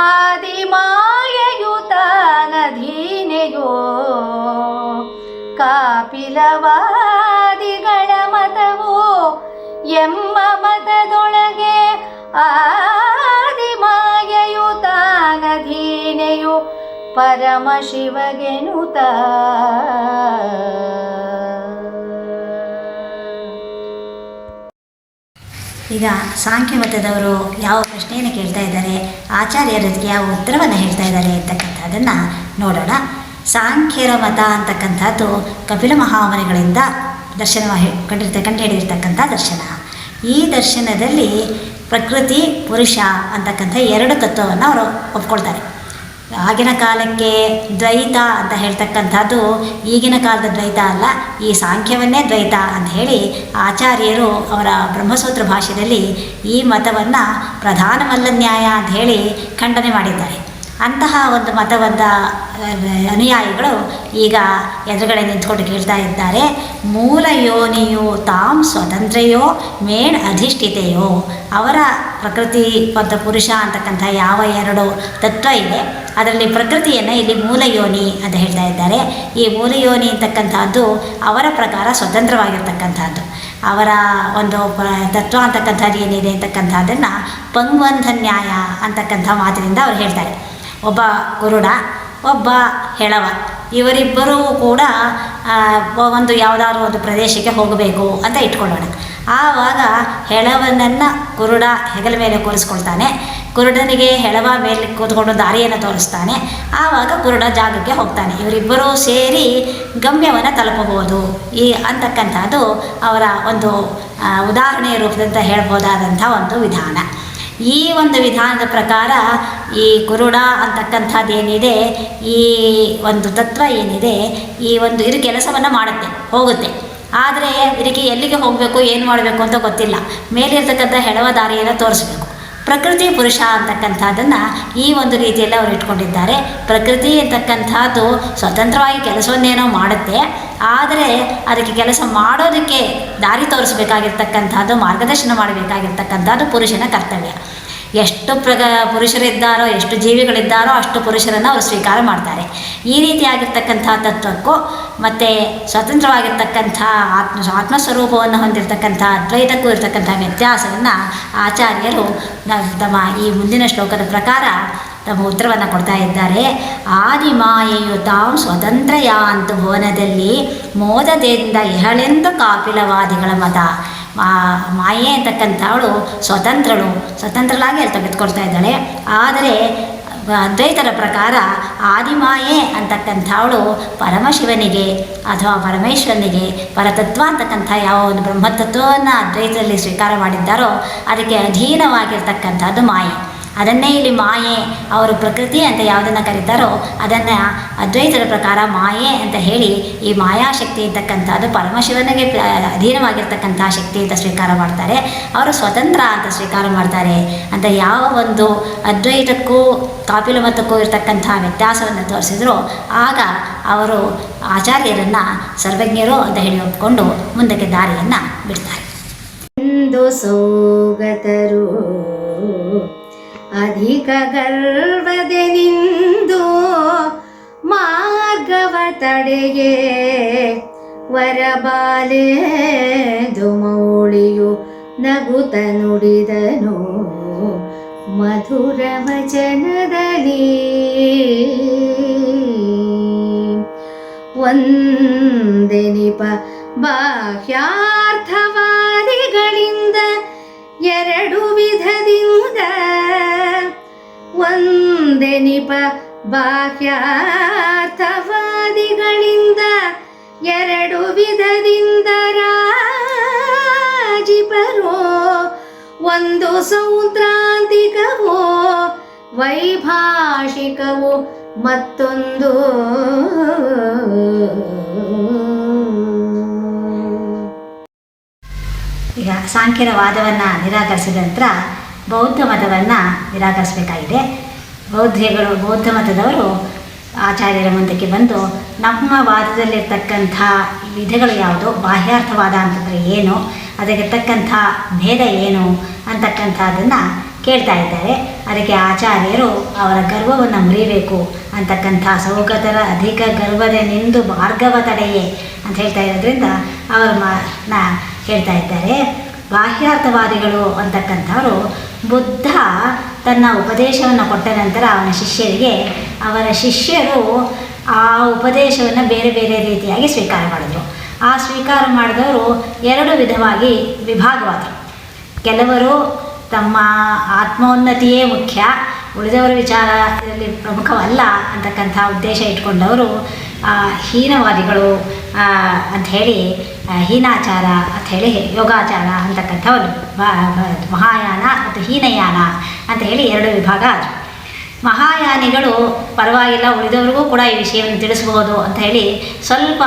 ಆದಿಮಾಯಯುತಾನಧೀನೆಯೋ. ಕಾಪಿಲವಾದಿಗಳ ಮತವು ಎಂಬ ಮತದೊಳಗೆ ಆದಿಮಾಯಯುತಾನಧೀನೆಯು ಪರಮಶಿವಗೆನುತ. ಈಗ ಸಾಂಖ್ಯ ಮತದವರು ಯಾವ ಪ್ರಶ್ನೆಯನ್ನು ಕೇಳ್ತಾ ಇದ್ದಾರೆ, ಆಚಾರ್ಯರಿಗೆ ಯಾವ ಉತ್ತರವನ್ನು ಹೇಳ್ತಾ ಇದ್ದಾರೆ ಅಂತಕ್ಕಂಥದ್ದನ್ನು ನೋಡೋಣ. ಸಾಂಖ್ಯರ ಮತ ಅಂತಕ್ಕಂಥದ್ದು ಕಪಿಲ ಮಹಾಮುನಿಗಳಿಂದ ಕಂಡುಹಿಡಿದಿರ್ತಕ್ಕಂಥ ದರ್ಶನ. ಈ ದರ್ಶನದಲ್ಲಿ ಪ್ರಕೃತಿ ಪುರುಷ ಅಂತಕ್ಕಂಥ 2 ತತ್ವವನ್ನು ಅವರು ಒಪ್ಕೊಳ್ತಾರೆ. ಆಗಿನ ಕಾಲಕ್ಕೆ ದ್ವೈತ ಅಂತ ಹೇಳ್ತಕ್ಕಂಥದ್ದು ಈಗಿನ ಕಾಲದ ದ್ವೈತ ಅಲ್ಲ, ಈ ಸಾಂಖ್ಯವನ್ನೇ ದ್ವೈತ ಅಂತ ಹೇಳಿ ಆಚಾರ್ಯರು ಅವರ ಬ್ರಹ್ಮಸೂತ್ರ ಭಾಷ್ಯದಲ್ಲಿ ಈ ಮತವನ್ನು ಪ್ರಧಾನವಲ್ಲ ನ್ಯಾಯ ಅಂತ ಹೇಳಿ ಖಂಡನೆ ಮಾಡಿದ್ದಾರೆ. ಅಂತಹ ಒಂದು ಮತವಾದ ಅನುಯಾಯಿಗಳು ಈಗ ಎದುರುಗಡೆ ನಿಂತ್ಕೊಂಡು ಕೇಳ್ತಾ ಇದ್ದಾರೆ, ಮೂಲ ಯೋನಿಯು ತಾಂ ಸ್ವತಂತ್ರೆಯೋ ಮೇಣ್ ಅಧಿಷ್ಠಿತೆಯೋ. ಅವರ ಪ್ರಕೃತಿ ಮತ್ತು ಪುರುಷ ಅಂತಕ್ಕಂಥ ಯಾವ 2 ತತ್ವ ಇದೆ, ಅದರಲ್ಲಿ ಪ್ರಕೃತಿಯನ್ನು ಇಲ್ಲಿ ಮೂಲ ಯೋನಿ ಅಂತ ಹೇಳ್ತಾ ಇದ್ದಾರೆ. ಈ ಮೂಲ ಯೋನಿ ಅಂತಕ್ಕಂಥದ್ದು ಅವರ ಪ್ರಕಾರ ಸ್ವತಂತ್ರವಾಗಿರ್ತಕ್ಕಂಥದ್ದು. ಅವರ ಒಂದು ತತ್ವ ಅಂತಕ್ಕಂಥದ್ದು ಏನಿದೆ ಅಂತಕ್ಕಂಥದ್ದನ್ನು ಪಂಗ್ವಂಧ ನ್ಯಾಯ ಅಂತಕ್ಕಂಥ ಮಾತಿನಿಂದ ಅವ್ರು ಹೇಳ್ತಾರೆ. ಒಬ್ಬ ಕುರುಡ, ಒಬ್ಬ ಹೆಳವ, ಇವರಿಬ್ಬರೂ ಕೂಡ ಒಂದು ಯಾವುದಾದ್ರೂ ಒಂದು ಪ್ರದೇಶಕ್ಕೆ ಹೋಗಬೇಕು ಅಂತ ಇಟ್ಕೊಳ್ಳೋಣ. ಆವಾಗ ಹೆಳವನನ್ನು ಕುರುಡ ಹೆಗಲ ಮೇಲೆ ಕೂರಿಸ್ಕೊಳ್ತಾನೆ. ಕುರುಡನಿಗೆ ಹೆಳವ ಮೇಲೆ ಕೂತ್ಕೊಂಡು ದಾರಿಯನ್ನು ತೋರಿಸ್ತಾನೆ. ಆವಾಗ ಕುರುಡ ಜಾಗಕ್ಕೆ ಹೋಗ್ತಾನೆ. ಇವರಿಬ್ಬರೂ ಸೇರಿ ಗಮ್ಯವನ್ನು ತಲುಪಬಹುದು ಅಂತಕ್ಕಂಥದ್ದು ಅವರ ಒಂದು ಉದಾಹರಣೆಯ ರೂಪದಂತ ಹೇಳ್ಬೋದಾದಂಥ ಒಂದು ವಿಧಾನ. ಈ ಒಂದು ವಿಧಾನದ ಪ್ರಕಾರ ಈ ಕುರುಡ ಅಂತಕ್ಕಂಥದ್ದೇನಿದೆ, ಈ ಒಂದು ತತ್ವ ಏನಿದೆ, ಈ ಒಂದು ಇದು ಕೆಲಸವನ್ನು ಮಾಡುತ್ತೆ, ಹೋಗುತ್ತೆ. ಆದರೆ ಇದಕ್ಕೆ ಎಲ್ಲಿಗೆ ಹೋಗಬೇಕು, ಏನು ಮಾಡಬೇಕು ಅಂತ ಗೊತ್ತಿಲ್ಲ. ಮೇಲಿರ್ತಕ್ಕಂಥ ಹೆಳವ ದಾರಿಯನ್ನು ತೋರಿಸ್ಬೇಕು. ಪ್ರಕೃತಿ ಪುರುಷ ಅಂತಕ್ಕಂಥದ್ದನ್ನು ಈ ಒಂದು ರೀತಿಯಲ್ಲಿ ಅವರು ಇಟ್ಕೊಂಡಿದ್ದಾರೆ. ಪ್ರಕೃತಿ ಅಂತಕ್ಕಂಥದ್ದು ಸ್ವತಂತ್ರವಾಗಿ ಕೆಲಸವನ್ನೇನೋ ಮಾಡುತ್ತೆ, ಆದರೆ ಅದಕ್ಕೆ ಕೆಲಸ ಮಾಡೋದಕ್ಕೆ ದಾರಿ ತೋರಿಸಬೇಕಾಗಿರ್ತಕ್ಕಂಥದ್ದು, ಮಾರ್ಗದರ್ಶನ ಮಾಡಬೇಕಾಗಿರ್ತಕ್ಕಂಥದ್ದು ಪುರುಷನ ಕರ್ತವ್ಯ. ಎಷ್ಟು ಪುರುಷರಿದ್ದಾರೋ, ಎಷ್ಟು ಜೀವಿಗಳಿದ್ದಾರೋ ಅಷ್ಟು ಪುರುಷರನ್ನು ಅವರು ಸ್ವೀಕಾರ ಮಾಡ್ತಾರೆ. ಈ ರೀತಿಯಾಗಿರ್ತಕ್ಕಂಥ ತತ್ವಕ್ಕೂ ಮತ್ತು ಸ್ವತಂತ್ರವಾಗಿರ್ತಕ್ಕಂಥ ಆತ್ಮಸ್ವರೂಪವನ್ನು ಹೊಂದಿರತಕ್ಕಂಥ ಅದ್ವೈತಕ್ಕೂ ಇರತಕ್ಕಂಥ ವ್ಯತ್ಯಾಸವನ್ನು ಆಚಾರ್ಯರು ತಮ್ಮ ಈ ಮುಂದಿನ ಶ್ಲೋಕದ ಪ್ರಕಾರ ತಮ್ಮ ಉತ್ತರವನ್ನು ಕೊಡ್ತಾ ಇದ್ದಾರೆ. ಆದಿಮಾಯೆಯು ತಾಂ ಸ್ವತಂತ್ರಯಾಂತು ಭುವನದಲ್ಲಿ ಮೋದದಿಂದ ಇಹಳೆಂದು ಕಾಪಿಲವಾದಿಗಳ ಮತ. ಮಾಯೆ ಅಂತಕ್ಕಂಥವಳು ಸ್ವತಂತ್ರಳಾಗಿ ಅಲ್ಲಿ ತೆಗೆದುಕೊಳ್ತಾ ಇದ್ದಾಳೆ. ಆದರೆ ಅದ್ವೈತರ ಪ್ರಕಾರ ಆದಿಮಾಯೆ ಅಂತಕ್ಕಂಥವಳು ಪರಮಶಿವನಿಗೆ ಅಥವಾ ಪರಮೇಶ್ವರನಿಗೆ ಪರತತ್ವ ಅಂತಕ್ಕಂಥ ಯಾವ ಒಂದು ಬ್ರಹ್ಮತತ್ವವನ್ನು ಅದ್ವೈತದಲ್ಲಿ ಸ್ವೀಕಾರ ಮಾಡಿದ್ದಾರೋ ಅದಕ್ಕೆ ಅಧೀನವಾಗಿರ್ತಕ್ಕಂಥದ್ದು ಮಾಯೆ. ಅದನ್ನೇ ಇಲ್ಲಿ ಮಾಯೆ, ಅವರು ಪ್ರಕೃತಿ ಅಂತ ಯಾವುದನ್ನು ಕರೀತಾರೋ ಅದನ್ನು ಅದ್ವೈತರ ಪ್ರಕಾರ ಮಾಯೆ ಅಂತ ಹೇಳಿ, ಈ ಮಾಯಾಶಕ್ತಿ ಇರ್ತಕ್ಕಂಥದ್ದು ಪರಮಶಿವನಿಗೆ ಅಧೀನವಾಗಿರ್ತಕ್ಕಂಥ ಶಕ್ತಿ ಅಂತ ಸ್ವೀಕಾರ ಮಾಡ್ತಾರೆ. ಅವರು ಸ್ವತಂತ್ರ ಅಂತ ಸ್ವೀಕಾರ ಮಾಡ್ತಾರೆ ಅಂತ ಯಾವ ಒಂದು ಅದ್ವೈತಕ್ಕೂ ಕಾಪಿಲ ಮತಕ್ಕೂ ಇರತಕ್ಕಂಥ ವ್ಯತ್ಯಾಸವನ್ನು ತೋರಿಸಿದ್ರು, ಆಗ ಅವರು ಆಚಾರ್ಯರನ್ನು ಸರ್ವಜ್ಞರು ಅಂತ ಹೇಳಿ ಒಪ್ಪಿಕೊಂಡು ಮುಂದಕ್ಕೆ ದಾರಿಯನ್ನು ಬಿಡ್ತಾರೆ. ಎಂದು ಸೌಗತರು ಅಧಿಕ ಗರ್ವದೆನಿಂದು ಮಾರ್ಗವ ತಡೆಗೆ ವರಬಾಲೆದು ಮೌಳಿಯು ನಗುತ ನುಡಿದನು ಮಧುರ ವಚನದಲ್ಲಿ. ಒಂದೆನಿಪ ಬಾಹ್ಯಾರ್ಥವಾದಿಗಳಿಂದ ಎರಡು ವಿಧದಿಂದ, ಒಂದೆನಿಪ ಬಾಹ್ಯಾರ್ಥವಾದಿಗಳಿಂದ ಎರಡು ವಿಧದಿಂದ ರಾಜಿಪರೋ, ಒಂದು ಸೌತ್ರಾಂತಿಕವೋ ವೈಭಾಷಿಕವೋ ಮತ್ತೊಂದು ಈಗ ಸಾಂಖ್ಯರ ವಾದವನ್ನು ನಿರಾಕರಿಸಿದ ನಂತರ ಬೌದ್ಧ ಮತವನ್ನು ನಿರಾಕರಿಸಬೇಕಾಗಿದೆ. ಬೌದ್ಧ ಮತದವರು ಆಚಾರ್ಯರ ಮುಂದಕ್ಕೆ ಬಂದು ನಮ್ಮ ವಾದದಲ್ಲಿರ್ತಕ್ಕಂಥ ವಿಧಗಳು ಯಾವುದು, ಬಾಹ್ಯಾರ್ಥವಾದ ಅಂತಂದರೆ ಏನು, ಅದಕ್ಕೆ ತಕ್ಕಂಥ ಭೇದ ಏನು ಅಂತಕ್ಕಂಥದ್ದನ್ನು ಕೇಳ್ತಾ ಇದ್ದಾರೆ. ಅದಕ್ಕೆ ಆಚಾರ್ಯರು ಅವರ ಗರ್ವವನ್ನು ಮುರಿಬೇಕು ಅಂತಕ್ಕಂಥ ಸೌಗತರ ಅಧಿಕ ಗರ್ವದ ನಿಂದು ಮಾರ್ಗವ ತಡೆಯೇ ಅಂತ ಹೇಳ್ತಾ ಇರೋದ್ರಿಂದ ಅವರು ಹೇಳ್ತಾ ಇದ್ದಾರೆ. ಬಾಹ್ಯಾರ್ಥವಾದಿಗಳು ಅಂತಕ್ಕಂಥವರು ಬುದ್ಧ ತನ್ನ ಉಪದೇಶವನ್ನು ಕೊಟ್ಟ ನಂತರ ಅವರ ಶಿಷ್ಯರು ಆ ಉಪದೇಶವನ್ನು ಬೇರೆ ಬೇರೆ ರೀತಿಯಾಗಿ ಸ್ವೀಕಾರ ಮಾಡಿದರು. ಆ ಸ್ವೀಕಾರ ಮಾಡಿದವರು ಎರಡು ವಿಧವಾಗಿ ವಿಭಾಗವಾದರು. ಕೆಲವರು ತಮ್ಮ ಆತ್ಮೋನ್ನತಿಯೇ ಮುಖ್ಯ, ಉಳಿದವರ ವಿಚಾರ ಇದರಲ್ಲಿ ಪ್ರಮುಖವಲ್ಲ ಅಂತಕ್ಕಂಥ ಉದ್ದೇಶ ಇಟ್ಕೊಂಡವರು ಹೀನವಾದಿಗಳು ಅಂಥೇಳಿ, ಹೀನಾಚಾರ ಅಂಥೇಳಿ ಯೋಗಾಚಾರ ಅಂತಕ್ಕಂಥ ಒಂದು ಮಹಾಯಾನ ಮತ್ತು ಹೀನಯಾನ ಅಂತ ಹೇಳಿ ಎರಡು ವಿಭಾಗ ಆದರು. ಮಹಾಯಾನಿಗಳು ಪರವಾಗಿಲ್ಲ, ಉಳಿದವರಿಗೂ ಕೂಡ ಈ ವಿಷಯವನ್ನು ತಿಳಿಸ್ಬೋದು ಅಂತ ಹೇಳಿ ಸ್ವಲ್ಪ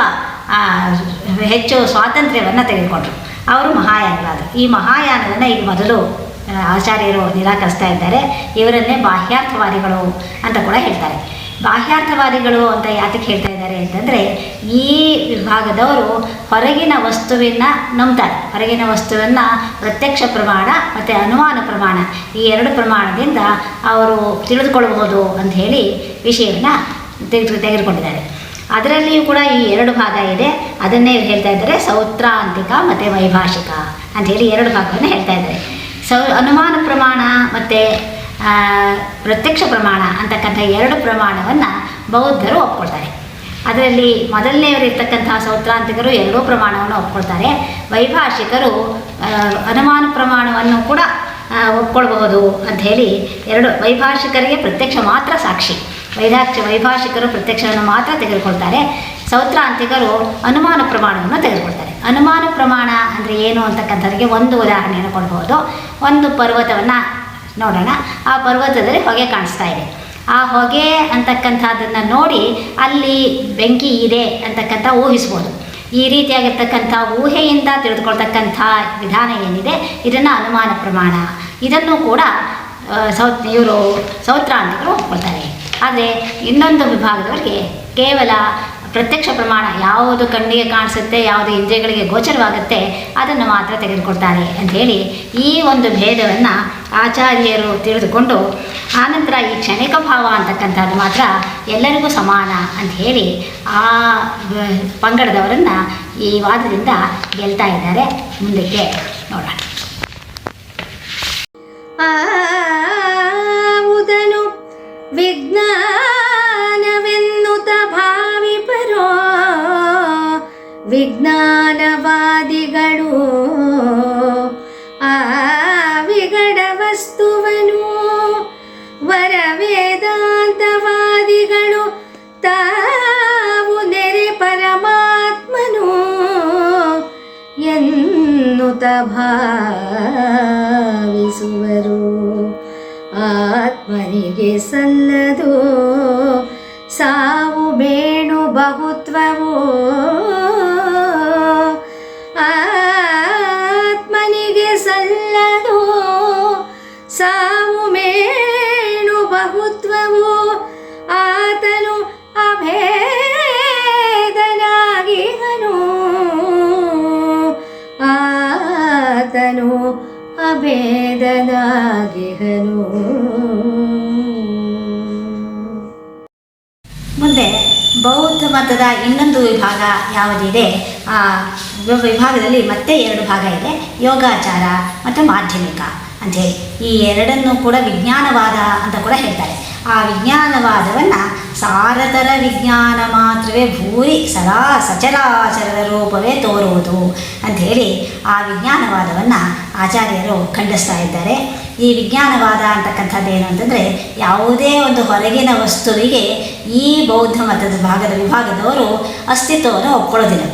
ಹೆಚ್ಚು ಸ್ವಾತಂತ್ರ್ಯವನ್ನು ತೆಗೆದುಕೊಂಡ್ರು. ಅವರು ಮಹಾಯಾನಗಳಾದರು. ಈ ಮಹಾಯಾನವನ್ನು ಈಗ ಮೊದಲು ಆಚಾರ್ಯರು ನಿರಾಕರಿಸ್ತಾ ಇದ್ದಾರೆ. ಇವರನ್ನೇ ಬಾಹ್ಯಾರ್ಥವಾದಿಗಳು ಅಂತ ಕೂಡ ಹೇಳ್ತಾರೆ. ಬಾಹ್ಯಾರ್ಥವಾದಿಗಳು ಅಂತ ಯಾತಕ್ಕೆ ಹೇಳ್ತಾ ಇದ್ದಾರೆ ಅಂತಂದರೆ, ಈ ವಿಭಾಗದವರು ಹೊರಗಿನ ವಸ್ತುವನ್ನು ನಂಬ್ತಾರೆ. ಹೊರಗಿನ ವಸ್ತುವನ್ನು ಪ್ರತ್ಯಕ್ಷ ಪ್ರಮಾಣ ಮತ್ತು ಅನುಮಾನ ಪ್ರಮಾಣ, ಈ ಎರಡು ಪ್ರಮಾಣದಿಂದ ಅವರು ತಿಳಿದುಕೊಳ್ಳಬಹುದು ಅಂತ ಹೇಳಿ ವಿಷಯವನ್ನು ತೆಗೆದುಕೊಂಡಿದ್ದಾರೆ. ಅದರಲ್ಲಿಯೂ ಕೂಡ ಈ ಎರಡು ಭಾಗ ಇದೆ. ಅದನ್ನೇ ಹೇಳ್ತಾ ಇದ್ದಾರೆ ಸೌತ್ರಾಂತಿಕ ಮತ್ತು ವೈಭಾಷಿಕ ಅಂಥೇಳಿ ಎರಡು ಭಾಗವನ್ನು ಹೇಳ್ತಾ ಇದ್ದಾರೆ. ಅನುಮಾನ ಪ್ರಮಾಣ ಮತ್ತು ಪ್ರತ್ಯಕ್ಷ ಪ್ರಮಾಣ ಅಂತಕ್ಕಂಥ ಎರಡು ಪ್ರಮಾಣವನ್ನು ಬೌದ್ಧರು ಒಪ್ಕೊಳ್ತಾರೆ. ಅದರಲ್ಲಿ ಮೊದಲನೆಯವರಿರ್ತಕ್ಕಂತಹ ಸೌತ್ರಾಂತಿಕರು ಎರಡೂ ಪ್ರಮಾಣವನ್ನು ಒಪ್ಕೊಳ್ತಾರೆ. ವೈಭಾಷಿಕರು ಅನುಮಾನ ಪ್ರಮಾಣವನ್ನು ಕೂಡ ಒಪ್ಕೊಳ್ಬಹುದು ಅಂಥೇಳಿ ಎರಡು. ವೈಭಾಷಿಕರಿಗೆ ಪ್ರತ್ಯಕ್ಷ ಮಾತ್ರ ಸಾಕ್ಷಿ, ವೈಭಾಷಿಕರು ಪ್ರತ್ಯಕ್ಷವನ್ನು ಮಾತ್ರ ತೆಗೆದುಕೊಳ್ತಾರೆ. ಸೌತ್ರಾಂತಿಕರು ಅನುಮಾನ ಪ್ರಮಾಣವನ್ನು ತೆಗೆದುಕೊಳ್ತಾರೆ. ಅನುಮಾನ ಪ್ರಮಾಣ ಅಂದರೆ ಏನು ಅಂತಕ್ಕಂಥದ್ದಕ್ಕೆ ಒಂದು ಉದಾಹರಣೆಯನ್ನು ಕೊಡ್ಬೋದು. ಒಂದು ಪರ್ವತವನ್ನು ನೋಡೋಣ. ಆ ಪರ್ವತದಲ್ಲಿ ಹೊಗೆ ಕಾಣಿಸ್ತಾ ಇದೆ. ಆ ಹೊಗೆ ಅಂತಕ್ಕಂಥದ್ದನ್ನು ನೋಡಿ ಅಲ್ಲಿ ಬೆಂಕಿ ಇದೆ ಅಂತಕ್ಕಂಥ ಊಹಿಸ್ಬೋದು. ಈ ರೀತಿಯಾಗಿರ್ತಕ್ಕಂಥ ಊಹೆಯಿಂದ ತಿಳಿದುಕೊಳ್ತಕ್ಕಂಥ ವಿಧಾನ ಏನಿದೆ ಇದನ್ನು ಅನುಮಾನ ಪ್ರಮಾಣ. ಇದನ್ನು ಕೂಡ ಸೌತ್ರಾಂತಿಕರು ಒಪ್ಕೊಳ್ತಾರೆ. ಆದರೆ ಇನ್ನೊಂದು ವಿಭಾಗದವರಿಗೆ ಕೇವಲ ಪ್ರತ್ಯಕ್ಷ ಪ್ರಮಾಣ, ಯಾವುದು ಕಣ್ಣಿಗೆ ಕಾಣಿಸುತ್ತೆ, ಯಾವುದು ಇಂದ್ರಿಯಗಳಿಗೆ ಗೋಚರವಾಗುತ್ತೆ ಅದನ್ನು ಮಾತ್ರ ತೆಗೆದುಕೊಳ್ತಾರೆ ಅಂಥೇಳಿ ಈ ಒಂದು ಭೇದವನ್ನು ಆಚಾರ್ಯರು ತಿಳಿದುಕೊಂಡು ಆನಂತರ ಈ ಕ್ಷಣಿಕ ಭಾವ ಅಂತಕ್ಕಂಥದ್ದು ಮಾತ್ರ ಎಲ್ಲರಿಗೂ ಸಮಾನ ಅಂಥೇಳಿ ಆ ಪಂಗಡದವರನ್ನು ಈ ವಾದದಿಂದ ಗೆಲ್ತಾ ಇದ್ದಾರೆ. ಮುಂದಕ್ಕೆ ನೋಡೋಣ. ಆವುದನು ವಿಜ್ಞಾನವೆನ್ನುತ್ತ ಭಾವಿಪರೋ ವಿಜ್ಞಾನವಾದಿಗಳು ಆ ವಿಗಡ ವಸ್ತುವನು ವರವೇದಾಂತವಾದಿಗಳು ತಾವು ನೆರೆ ಪರಮಾತ್ಮನು ಎನ್ನುತ್ತ ಭಾವಿಸುವರು. ಆತ್ಮನಿಗೆ ಸಲ್ಲದು ಸಾವು ಬೇಣು ಬಹುತ್ವವು. ಆತ್ಮನಿಗೆ ಸಲ್ಲದು ಸಾವು ಮೇಣು ಬಹುತ್ವವು. ಆತನು ಅಭೇದನಾಗಿಹನು, ಆತನು ಅಭೇದನಾಗಿಹನು. ಮುಂದೆ ಬೌದ್ಧ ಮತದ ಇನ್ನೊಂದು ವಿಭಾಗ ಯಾವುದಿದೆ, ಆ ವಿಭಾಗದಲ್ಲಿ ಮತ್ತೆ ಎರಡು ಭಾಗ ಇದೆ, ಯೋಗಾಚಾರ ಮತ್ತು ಮಾಧ್ಯಮಿಕ ಅಂಥೇಳಿ. ಈ ಎರಡನ್ನು ಕೂಡ ವಿಜ್ಞಾನವಾದ ಅಂತ ಕೂಡ ಹೇಳ್ತಾರೆ. ಆ ವಿಜ್ಞಾನವಾದವನ್ನು ಸಾರತರ ವಿಜ್ಞಾನ ಮಾತ್ರವೇ ಭೂರಿ ಸದಾ ಸಚರಾಚರದ ರೂಪವೇ ತೋರುವುದು ಅಂಥೇಳಿ ಆ ವಿಜ್ಞಾನವಾದವನ್ನು ಆಚಾರ್ಯರು ಖಂಡಿಸ್ತಾ ಇದ್ದಾರೆ. ಈ ವಿಜ್ಞಾನವಾದ ಅಂತಕ್ಕಂಥದ್ದು ಏನು ಅಂತಂದರೆ, ಯಾವುದೇ ಒಂದು ಹೊರಗಿನ ವಸ್ತುವಿಗೆ ಈ ಬೌದ್ಧ ಮತದ ವಿಭಾಗದವರು ಅಸ್ತಿತ್ವವನ್ನು ಒಪ್ಕೊಳ್ಳೋದಿಲ್ಲ.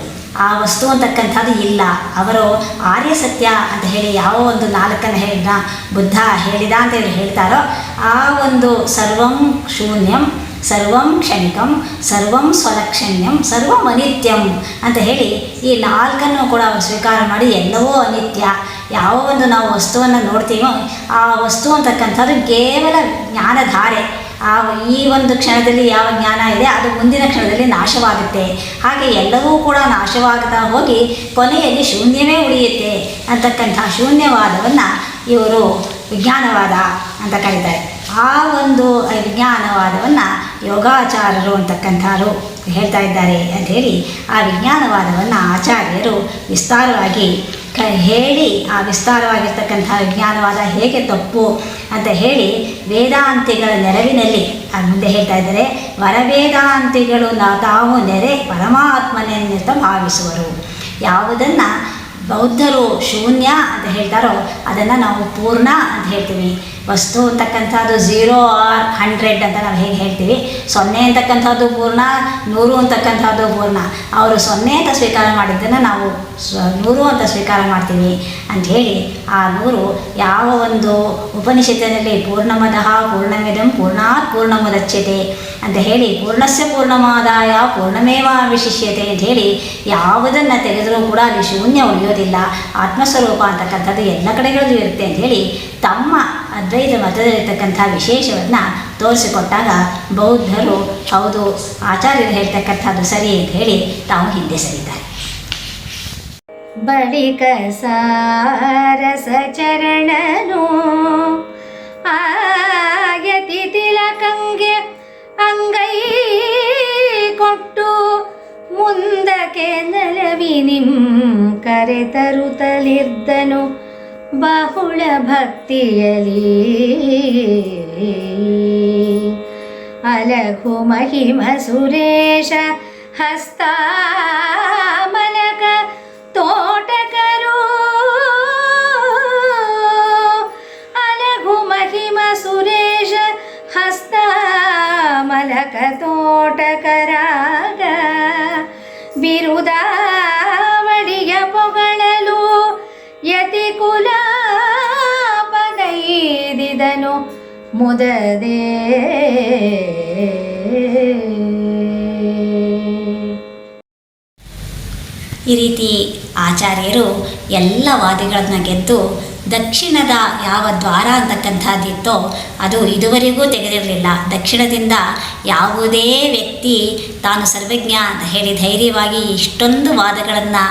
ಆ ವಸ್ತು ಅಂತಕ್ಕಂಥದ್ದು ಇಲ್ಲ. ಅವರು ಆರ್ಯ ಸತ್ಯ ಅಂತ ಹೇಳಿ ಯಾವ ಒಂದು ನಾಲ್ಕನ್ನು ಹೇಳಿದ ಬುದ್ಧ ಹೇಳಿದ ಅಂತ ಹೇಳಿ ಹೇಳ್ತಾರೋ ಆ ಒಂದು ಸರ್ವಂ ಶೂನ್ಯಂ, ಸರ್ವಂ ಕ್ಷಣಿಕಂ, ಸರ್ವಂ ಸ್ವಲಕ್ಷಣ್ಯಂ, ಸರ್ವಂ ಅನಿತ್ಯಂ ಅಂತ ಹೇಳಿ ಈ ನಾಲ್ಕನ್ನು ಕೂಡ ಅವರು ಸ್ವೀಕಾರ ಮಾಡಿ ಎಲ್ಲವೂ ಅನಿತ್ಯ. ಯಾವ ಒಂದು ನಾವು ವಸ್ತುವನ್ನು ನೋಡ್ತೀವೋ ಆ ವಸ್ತು ಅಂತಕ್ಕಂಥದ್ದು ಕೇವಲ ಜ್ಞಾನಧಾರೆ. ಈ ಒಂದು ಕ್ಷಣದಲ್ಲಿ ಯಾವ ಜ್ಞಾನ ಇದೆ ಅದು ಮುಂದಿನ ಕ್ಷಣದಲ್ಲಿ ನಾಶವಾಗುತ್ತೆ. ಹಾಗೆ ಎಲ್ಲವೂ ಕೂಡ ನಾಶವಾಗ್ತಾ ಹೋಗಿ ಕೊನೆಯಲ್ಲಿ ಶೂನ್ಯವೇ ಉಳಿಯುತ್ತೆ ಅಂತಕ್ಕಂಥ ಶೂನ್ಯವಾದವನ್ನು ಇವರು ವಿಜ್ಞಾನವಾದ ಅಂತ ಕರೀತಾರೆ. ಆ ಒಂದು ವಿಜ್ಞಾನವಾದವನ್ನು ಯೋಗಾಚಾರರು ಅಂತಕ್ಕಂಥವ್ರು ಹೇಳ್ತಾ ಇದ್ದಾರೆ ಅಂಥೇಳಿ ಆ ವಿಜ್ಞಾನವಾದವನ್ನು ಆಚಾರ್ಯರು ವಿಸ್ತಾರವಾಗಿ ಹೇಳಿ ಆ ವಿಸ್ತಾರವಾಗಿರ್ತಕ್ಕಂಥ ವಿಜ್ಞಾನವಾದ ಹೇಗೆ ತಪ್ಪು ಅಂತ ಹೇಳಿ ವೇದಾಂತಿಗಳ ನೆರವಿನಲ್ಲಿ ಅದು ಮುಂದೆ ಹೇಳ್ತಾ ಇದ್ದಾರೆ. ವರವೇದಾಂತಿಗಳು ತಾವು ನೆರೆ ಪರಮಾತ್ಮನೆನ್ನುತ್ತ ಭಾವಿಸುವರು. ಯಾವುದನ್ನು ಬೌದ್ಧರು ಶೂನ್ಯ ಅಂತ ಹೇಳ್ತಾರೋ ಅದನ್ನು ನಾವು ಪೂರ್ಣ ಅಂತ ಹೇಳ್ತೀವಿ. ವಸ್ತು ಅಂತಕ್ಕಂಥದ್ದು 0 or 100 ಅಂತ ನಾವು ಹೇಗೆ ಹೇಳ್ತೀವಿ. 0 ಅಂತಕ್ಕಂಥದ್ದು ಪೂರ್ಣ, 100 ಅಂತಕ್ಕಂಥದ್ದು ಪೂರ್ಣ. ಅವರು 0 ಅಂತ ಸ್ವೀಕಾರ ಮಾಡಿದ್ದನ್ನು ನಾವು 100 ಅಂತ ಸ್ವೀಕಾರ ಮಾಡ್ತೀವಿ ಅಂಥೇಳಿ ಆ 100 ಯಾವ ಒಂದು ಉಪನಿಷತ್ತಿನಲ್ಲಿ ಪೂರ್ಣಮದಃ ಪೂರ್ಣಮಿದಂ ಪೂರ್ಣಾತ್ ಪೂರ್ಣಮುದಚ್ಯತೆ ಅಂತ ಹೇಳಿ ಪೂರ್ಣಸ್ಯ ಪೂರ್ಣಮಾದಾಯ ಪೂರ್ಣಮೇವ ವಿಶಿಷ್ಯತೆ ಅಂತ ಹೇಳಿ ಯಾವುದನ್ನು ತೆಗೆದರೂ ಕೂಡ ಅಲ್ಲಿ ಶೂನ್ಯ ಉಳಿಯೋದಿಲ್ಲ. ಆತ್ಮಸ್ವರೂಪ ಅಂತಕ್ಕಂಥದ್ದು ಎಲ್ಲ ಕಡೆಗಳಲ್ಲೂ ಇರುತ್ತೆ ಅಂಥೇಳಿ ತಮ್ಮ ಅದ್ವೈತ ಮತದಲ್ಲಿರ್ತಕ್ಕಂಥ ವಿಶೇಷವನ್ನು ತೋರಿಸಿಕೊಟ್ಟಾಗ ಬೌದ್ಧರು ಹೌದು ಆಚಾರ್ಯರು ಹೇಳ್ತಕ್ಕಂಥದ್ದು ಸರಿ ಅಂತ ಹೇಳಿ ತಾವು ಹಿಂದೆ ಸರಿದ್ದಾರೆ. ಬಳಿಕ ಸಾರಸ ಚರಣನು ಆಗತಿ ತಿಲಕಂಗೆ ಅಂಗೈ ಕೊಟ್ಟು ಮುಂದಕ್ಕೆ ನಲವಿನಿಂ ಕರೆತರುತ್ತಲಿದ್ದನು ಬಹುಳ ಭಕ್ತಿಯಲಿ. ಅಲಘು ಮಹಿಮ ಸುರೇಶ ಹಸ್ತಾಮಲಕ ತೋಟಕರು ಅಲಘು ಮಹಿಮ ಸುರೇಶ ಹಸ್ತಾಮಲಕ ತೋಟಕರಾಗ ಬಿರುದಾವಳಿಯ ಪೊಗಳಲು ಯತಿ ಕುಲಾಪಗೈದಿದನು ಮುದದೆ. ಈ ರೀತಿ ಆಚಾರ್ಯರು ಎಲ್ಲ ವಾದಿಗಳನ್ನು ಗೆದ್ದು ದಕ್ಷಿಣದ ಯಾವ ದ್ವಾರ ಅಂತಕ್ಕಂಥದ್ದಿತ್ತೋ ಅದು ಇದುವರೆಗೂ ತೆಗೆದಿರಲಿಲ್ಲ. ದಕ್ಷಿಣದಿಂದ ಯಾವುದೇ ವ್ಯಕ್ತಿ ತಾನು ಸರ್ವಜ್ಞ ಅಂತ ಹೇಳಿ ಧೈರ್ಯವಾಗಿ ಇಷ್ಟೊಂದು ವಾದಗಳನ್ನು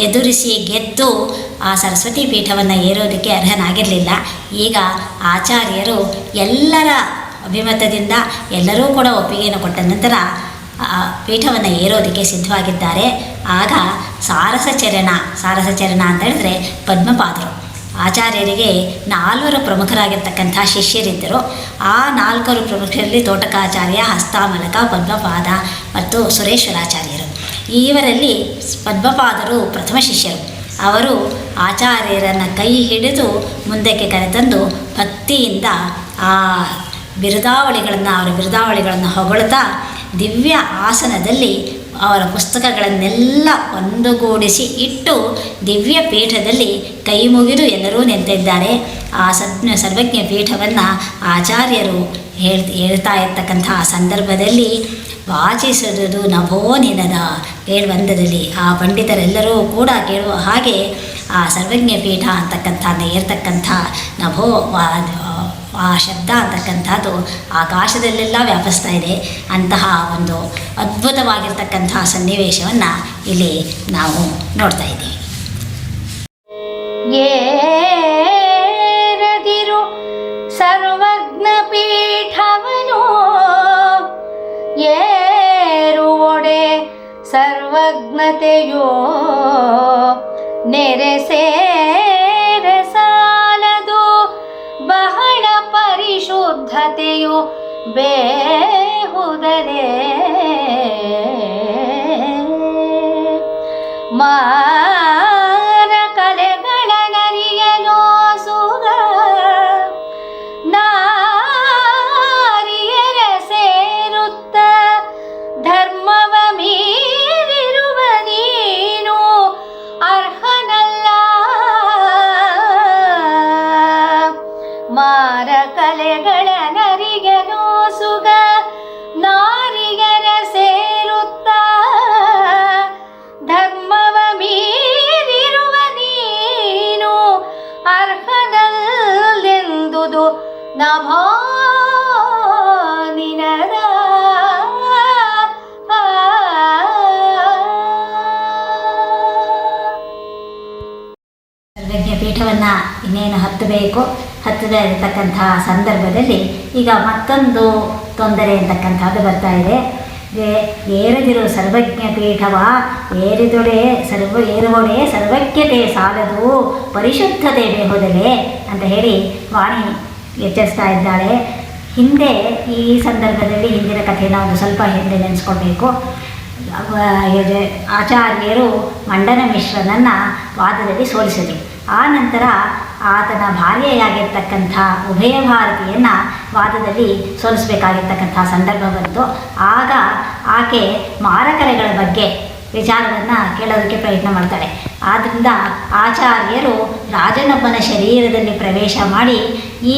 ಎದುರಿಸಿ ಗೆದ್ದು ಆ ಸರಸ್ವತಿ ಪೀಠವನ್ನು ಏರೋದಕ್ಕೆ ಅರ್ಹನಾಗಿರಲಿಲ್ಲ. ಈಗ ಆಚಾರ್ಯರು ಎಲ್ಲರ ಅಭಿಮತದಿಂದ ಎಲ್ಲರೂ ಕೂಡ ಒಪ್ಪಿಗೆಯನ್ನು ಕೊಟ್ಟ ನಂತರ ಪೀಠವನ್ನು ಏರೋದಕ್ಕೆ ಸಿದ್ಧವಾಗಿದ್ದಾರೆ. ಆಗ ಸಾರಸಚರಣ ಅಂತ ಹೇಳಿದ್ರೆ ಪದ್ಮಪಾದರು. ಆಚಾರ್ಯರಿಗೆ 4 ಪ್ರಮುಖರಾಗಿರ್ತಕ್ಕಂಥ ಶಿಷ್ಯರಿದ್ದರು. ಆ 4 ಪ್ರಮುಖರಲ್ಲಿ ತೋಟಕಾಚಾರ್ಯ, ಹಸ್ತಾಮಲಕ, ಪದ್ಮಪಾದ ಮತ್ತು ಸುರೇಶ್ವರಾಚಾರ್ಯರು. ಇವರಲ್ಲಿ ಪದ್ಮಪಾದರು ಪ್ರಥಮ ಶಿಷ್ಯರು. ಅವರು ಆಚಾರ್ಯರನ್ನು ಕೈ ಹಿಡಿದು ಮುಂದಕ್ಕೆ ಕರೆತಂದು ಭಕ್ತಿಯಿಂದ ಆ ಅವರ ಬಿರುದಾವಳಿಗಳನ್ನು ಹೊಗಳುತ್ತಾ ದಿವ್ಯ ಆಸನದಲ್ಲಿ ಅವರ ಪುಸ್ತಕಗಳನ್ನೆಲ್ಲ ಒಂದುಗೂಡಿಸಿ ಇಟ್ಟು ದಿವ್ಯ ಪೀಠದಲ್ಲಿ ಕೈ ಮುಗಿದು ಎಲ್ಲರೂ ನಿಂತಿದ್ದಾರೆ. ಆ ಸರ್ವಜ್ಞ ಪೀಠವನ್ನು ಆಚಾರ್ಯರು ಹೇಳ್ತಾ ಇರ್ತಕ್ಕಂಥ ಸಂದರ್ಭದಲ್ಲಿ ವಾಚಿಸುವುದು ನಭೋ ನಿನದ ಕೇಳುವಂದದಲ್ಲಿ ಆ ಪಂಡಿತರೆಲ್ಲರೂ ಕೂಡ ಕೇಳುವ ಹಾಗೆ ಆ ಸರ್ವಜ್ಞ ಪೀಠ ಅಂತಕ್ಕಂಥ ಏರ್ತಕ್ಕಂಥ ನಭೋ ಆ ಶಬ್ದ ಅಂತಕ್ಕಂಥದ್ದು ಆಕಾಶದಲ್ಲೆಲ್ಲ ವ್ಯಾಪಿಸ್ತಾ ಇದೆ. ಅಂತಹ ಒಂದು ಅದ್ಭುತವಾಗಿರ್ತಕ್ಕಂಥ ಸನ್ನಿವೇಶವನ್ನು ಇಲ್ಲಿ ನಾವು ನೋಡ್ತಾ ಇದ್ದೀವಿ. ಏರದಿರು ಸರ್ವಜ್ಞ ಪೀಠವನು ಏರುವೊಡೆ ಸರ್ವಜ್ಞತೆಯೋ ನೆರೆಸೇರೆ ಸಾಲದು ಬಹಳ ಪರಿಶುದ್ಧತೆಯು ಬೇಹುದರೆ ಮಾರ ಕಲೆಗಳ ನರಿಯಲೋ ಸುಗ ನಾರಿಯರ ಸೇರುತ್ತ ಧರ್ಮವ ಮೀರಿರುವ ನೀನು ಅರ್ಹನಲ್ಲ. ಮಾರ ಕಲೆಗಳ ನರಿಯಲೋ ಸುಗ ನಾರಿಯರ ಸೇರುತ್ತ ಧರ್ಮವ ಮೀರಿರುವ ನೀನು ಅರ್ಹನಲ್ಲೆಂದುದು ನಭೋ ನಿನದ. ಸರ್ವಜ್ಞ ಪೀಠವನ್ನು ಇನ್ನೇನು ಹತ್ತದೇ ಇರತಕ್ಕಂಥ ಸಂದರ್ಭದಲ್ಲಿ ಈಗ ಮತ್ತೊಂದು ತೊಂದರೆ ಅಂತಕ್ಕಂಥದ್ದು ಬರ್ತಾ ಇದೆ. ಏರದಿರು ಸರ್ವಜ್ಞ ಪೀಠವ ಏರುವೊಡೆ ಸರ್ವಜ್ಞತೆ ಸಾಲದು ಪರಿಶುದ್ಧತೆ ಬೇಹುದಲೆ ಅಂತ ಹೇಳಿ ವಾಣಿ ಎಚ್ಚರಿಸ್ತಾ ಇದ್ದಾಳೆ. ಹಿಂದೆ ಈ ಸಂದರ್ಭದಲ್ಲಿ ಹಿಂದಿನ ಕಥೆಯನ್ನು ಒಂದು ಸ್ವಲ್ಪ ಹಿಂದೆ ನೆನೆಸ್ಕೊಳ್ಬೇಕು. ಆಚಾರ್ಯರು ಮಂಡನ ಮಿಶ್ರನನ್ನು ವಾದದಲ್ಲಿ ಸೋಲಿಸಿದರು. ಆ ನಂತರ ಆತನ ಭಾರ್ಯೆಯಾಗಿರ್ತಕ್ಕಂಥ ಉಭಯ ಭಾರತಿಯನ್ನು ವಾದದಲ್ಲಿ ಸೋಲಿಸಬೇಕಾಗಿರ್ತಕ್ಕಂಥ ಸಂದರ್ಭ ಬಂತು. ಆಗ ಆಕೆ ಮಾರಕಲೆಗಳ ಬಗ್ಗೆ ವಿಚಾರವನ್ನು ಕೇಳೋದಕ್ಕೆ ಪ್ರಯತ್ನ ಮಾಡ್ತಾಳೆ. ಆದ್ದರಿಂದ ಆಚಾರ್ಯರು ರಾಜನೊಬ್ಬನ ಶರೀರದಲ್ಲಿ ಪ್ರವೇಶ ಮಾಡಿ ಈ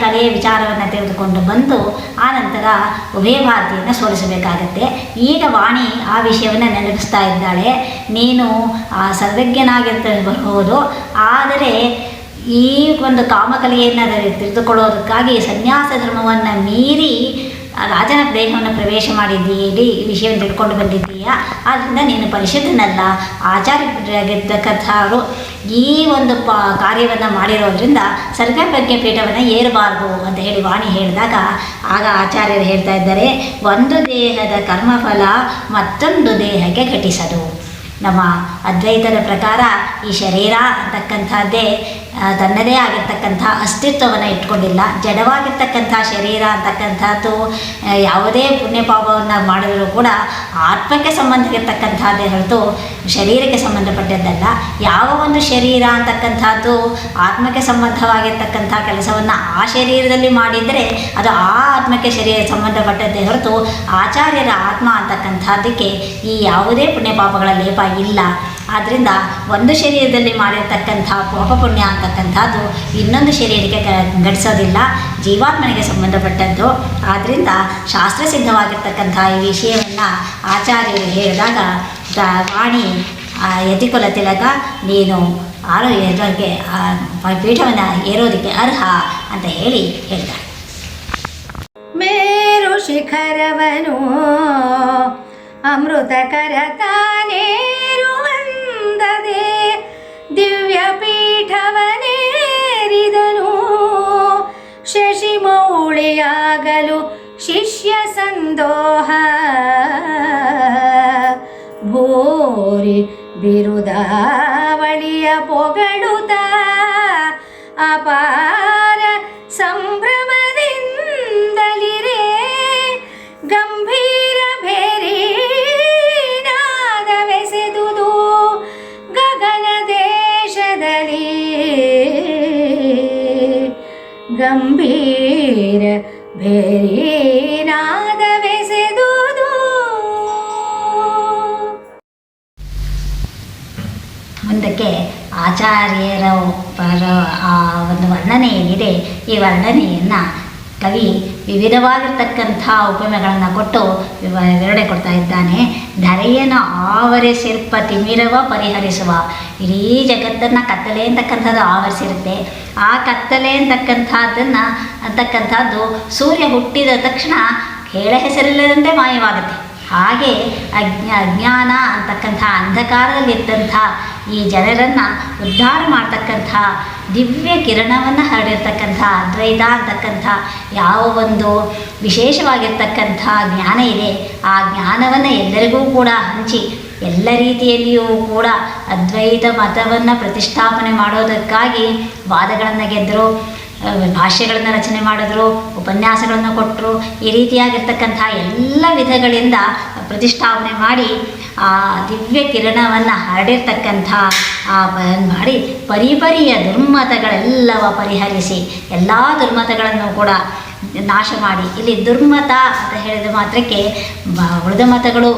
ಕಲೆಯ ವಿಚಾರವನ್ನು ತೆಗೆದುಕೊಂಡು ಬಂದು ಆನಂತರ ಉಭಯ ಭಾರತಿಯನ್ನು ಸೋಲಿಸಬೇಕಾಗತ್ತೆ. ಈಗ ವಾಣಿ ಆ ವಿಷಯವನ್ನು ನೆನಪಿಸ್ತಾ ಇದ್ದಾಳೆ. ನೀನು ಸರ್ವಜ್ಞನಾಗಿರಬಹುದು, ಆದರೆ ಈ ಒಂದು ಕಾಮಕಲೆಯನ್ನು ತಿಳಿದುಕೊಳ್ಳೋದಕ್ಕಾಗಿ ಸನ್ಯಾಸ ಧರ್ಮವನ್ನು ಮೀರಿ ರಾಜನ ದೇಹವನ್ನು ಪ್ರವೇಶ ಮಾಡಿದ್ದೀರಿ, ಈ ವಿಷಯವನ್ನು ತಿಳ್ಕೊಂಡು ಬಂದಿದ್ದೀಯಾ, ಆದ್ದರಿಂದ ನೀನು ಪರಿಶುದ್ಧನಲ್ಲ. ಆಚಾರ್ಯರಾಗಿರ್ತಕ್ಕಂಥವರು ಈ ಒಂದು ಕಾರ್ಯವನ್ನು ಮಾಡಿರೋದ್ರಿಂದ ಸರ್ವಜ್ಞ ಪೀಠವನ್ನು ಏರಬಾರದು ಅಂತ ಹೇಳಿ ವಾಣಿ ಹೇಳಿದಾಗ ಆಗ ಆಚಾರ್ಯರು ಹೇಳ್ತಾ ಇದ್ದಾರೆ, ಒಂದು ದೇಹದ ಕರ್ಮಫಲ ಮತ್ತೊಂದು ದೇಹಕ್ಕೆ ಘಟಿಸದು. ನಮ್ಮ ಅದ್ವೈತದ ಪ್ರಕಾರ ಈ ಶರೀರ ಅಂತಕ್ಕಂಥದ್ದೇ ತನ್ನದೇ ಆಗಿರ್ತಕ್ಕಂಥ ಅಸ್ತಿತ್ವವನ್ನು ಇಟ್ಕೊಂಡಿಲ್ಲ. ಜಡವಾಗಿರ್ತಕ್ಕಂಥ ಶರೀರ ಅಂತಕ್ಕಂಥದ್ದು ಯಾವುದೇ ಪುಣ್ಯ ಪಾಪವನ್ನು ಮಾಡಿದರೂ ಕೂಡ ಆತ್ಮಕ್ಕೆ ಸಂಬಂಧಿಸಿರ್ತಕ್ಕಂಥದ್ದೇ ಹೊರತು ಶರೀರಕ್ಕೆ ಸಂಬಂಧಪಟ್ಟದ್ದಲ್ಲ. ಯಾವ ಒಂದು ಶರೀರ ಅಂತಕ್ಕಂಥದ್ದು ಆತ್ಮಕ್ಕೆ ಸಂಬಂಧವಾಗಿರ್ತಕ್ಕಂಥ ಕೆಲಸವನ್ನು ಆ ಶರೀರದಲ್ಲಿ ಮಾಡಿದರೆ ಅದು ಆ ಆತ್ಮಕ್ಕೆ ಸಂಬಂಧಪಟ್ಟದ್ದೇ ಹೊರತು ಆಚಾರ್ಯರ ಆತ್ಮ ಅಂತಕ್ಕಂಥದ್ದಕ್ಕೆ ಈ ಯಾವುದೇ ಪುಣ್ಯ ಪಾಪಗಳ ಲೇಪ ಇಲ್ಲ. ಆದ್ದರಿಂದ ಒಂದು ಶರೀರದಲ್ಲಿ ಮಾಡಿರ್ತಕ್ಕಂಥ ಪಾಪ ಪುಣ್ಯ ಅಂತಕ್ಕಂಥದ್ದು ಇನ್ನೊಂದು ಶರೀರಕ್ಕೆ ಘಟಿಸೋದಿಲ್ಲ, ಜೀವಾತ್ಮನಿಗೆ ಸಂಬಂಧಪಟ್ಟದ್ದು. ಆದ್ದರಿಂದ ಶಾಸ್ತ್ರಸಿದ್ಧವಾಗಿರ್ತಕ್ಕಂಥ ಈ ವಿಷಯವನ್ನು ಆಚಾರ್ಯರು ಹೇಳಿದಾಗ ವಾಣಿ ಯತಿಕುಲ ತಿಲಕ ನೀನು ಎದುರಿಗೆ ಪೀಠವನ್ನು ಏರೋದಕ್ಕೆ ಅರ್ಹ ಅಂತ ಹೇಳ್ತಾರೆ. ಮೇರು ಶಿಖರವನು ಅಮೃತಕರ ತಾನೇರುವಂದದೆ ದಿವ್ಯ ಪೀಠವನೇರಿದನು. ಶಶಿಮೌಳಿಯಾಗಲು ಶಿಷ್ಯ ಸಂದೋಹ ಭೂರಿ ಬಿರುದಾವಳಿಯ ಪೊಗಳುತ್ತ ಅಪಾರ ಸಂಭ್ರಮದಿಂದಲಿರೆ ಗಂಭೀರ ಭೇರಿ ನಾದವೆಸೆದುದು ಗಗನ ದೇಶದಲ್ಲಿ. ಗಂಭೀರ ಭೇರಿ ನಾದವೆಸೆದುದು. ಮುಂದಕ್ಕೆ ಆಚಾರ್ಯರ ಆ ಒಂದು ವರ್ಣನೆ ಏನಿದೆ, ಈ ವರ್ಣನೆಯನ್ನು ಕವಿ ವಿವಿಧವಾಗಿರ್ತಕ್ಕಂಥ ಉಪಮೆಗಳನ್ನು ಕೊಟ್ಟು ವಿವರಣೆ ಕೊಡ್ತಾ ಇದ್ದಾನೆ. ಧರೆಯನ್ನು ಆವರಿಸಿರ್ಪ ತಿಮಿರವ ಪರಿಹರಿಸುವ. ಇಡೀ ಜಗತ್ತನ್ನು ಕತ್ತಲೆ ಅಂತಕ್ಕಂಥದ್ದು ಆವರಿಸಿರುತ್ತೆ. ಆ ಕತ್ತಲೆ ಅಂತಕ್ಕಂಥದ್ದು ಸೂರ್ಯ ಹುಟ್ಟಿದ ತಕ್ಷಣ ಹೇಳ ಹೆಸರಿಲ್ಲದಂತೆ ಮಾಯವಾಗುತ್ತೆ. ಹಾಗೆ ಅಜ್ಞಾನ ಅಂತಕ್ಕಂಥ ಅಂಧಕಾರದಲ್ಲಿದ್ದಂಥ ಈ ಜನರನ್ನು ಉದ್ಧಾರ ಮಾಡ್ತಕ್ಕಂಥ ದಿವ್ಯ ಕಿರಣವನ್ನು ಹರಡಿರ್ತಕ್ಕಂಥ ಅದ್ವೈತ ಅಂತಕ್ಕಂಥ ಯಾವ ಒಂದು ವಿಶೇಷವಾಗಿರ್ತಕ್ಕಂಥ ಜ್ಞಾನ ಇದೆ, ಆ ಜ್ಞಾನವನ್ನು ಎಲ್ಲರಿಗೂ ಕೂಡ ಹಂಚಿ ಎಲ್ಲ ರೀತಿಯಲ್ಲಿಯೂ ಕೂಡ ಅದ್ವೈತ ಮತವನ್ನು ಪ್ರತಿಷ್ಠಾಪನೆ ಮಾಡೋದಕ್ಕಾಗಿ ವಾದಗಳನ್ನು ಗೆದ್ದರು, ಭಾಷ್ಯಗಳನ್ನು ರಚನೆ ಮಾಡಿದ್ರು, ಉಪನ್ಯಾಸಗಳನ್ನು ಕೊಟ್ಟರು. ಈ ರೀತಿಯಾಗಿರ್ತಕ್ಕಂಥ ಎಲ್ಲ ವಿಧಗಳಿಂದ ಪ್ರತಿಷ್ಠಾಪನೆ ಮಾಡಿ ಆ ದಿವ್ಯ ಕಿರಣವನ್ನು ಹರಡಿರ್ತಕ್ಕಂಥ ಮಾಡಿ ಪರಿಪರಿಯ ದುರ್ಮತಗಳೆಲ್ಲವ ಪರಿಹರಿಸಿ ಎಲ್ಲ ದುರ್ಮತಗಳನ್ನು ಕೂಡ ನಾಶ ಮಾಡಿ. ಇಲ್ಲಿ ದುರ್ಮತ ಅಂತ ಹೇಳಿದ ಮಾತ್ರಕ್ಕೆ ಉಳಿದ ಮತಗಳು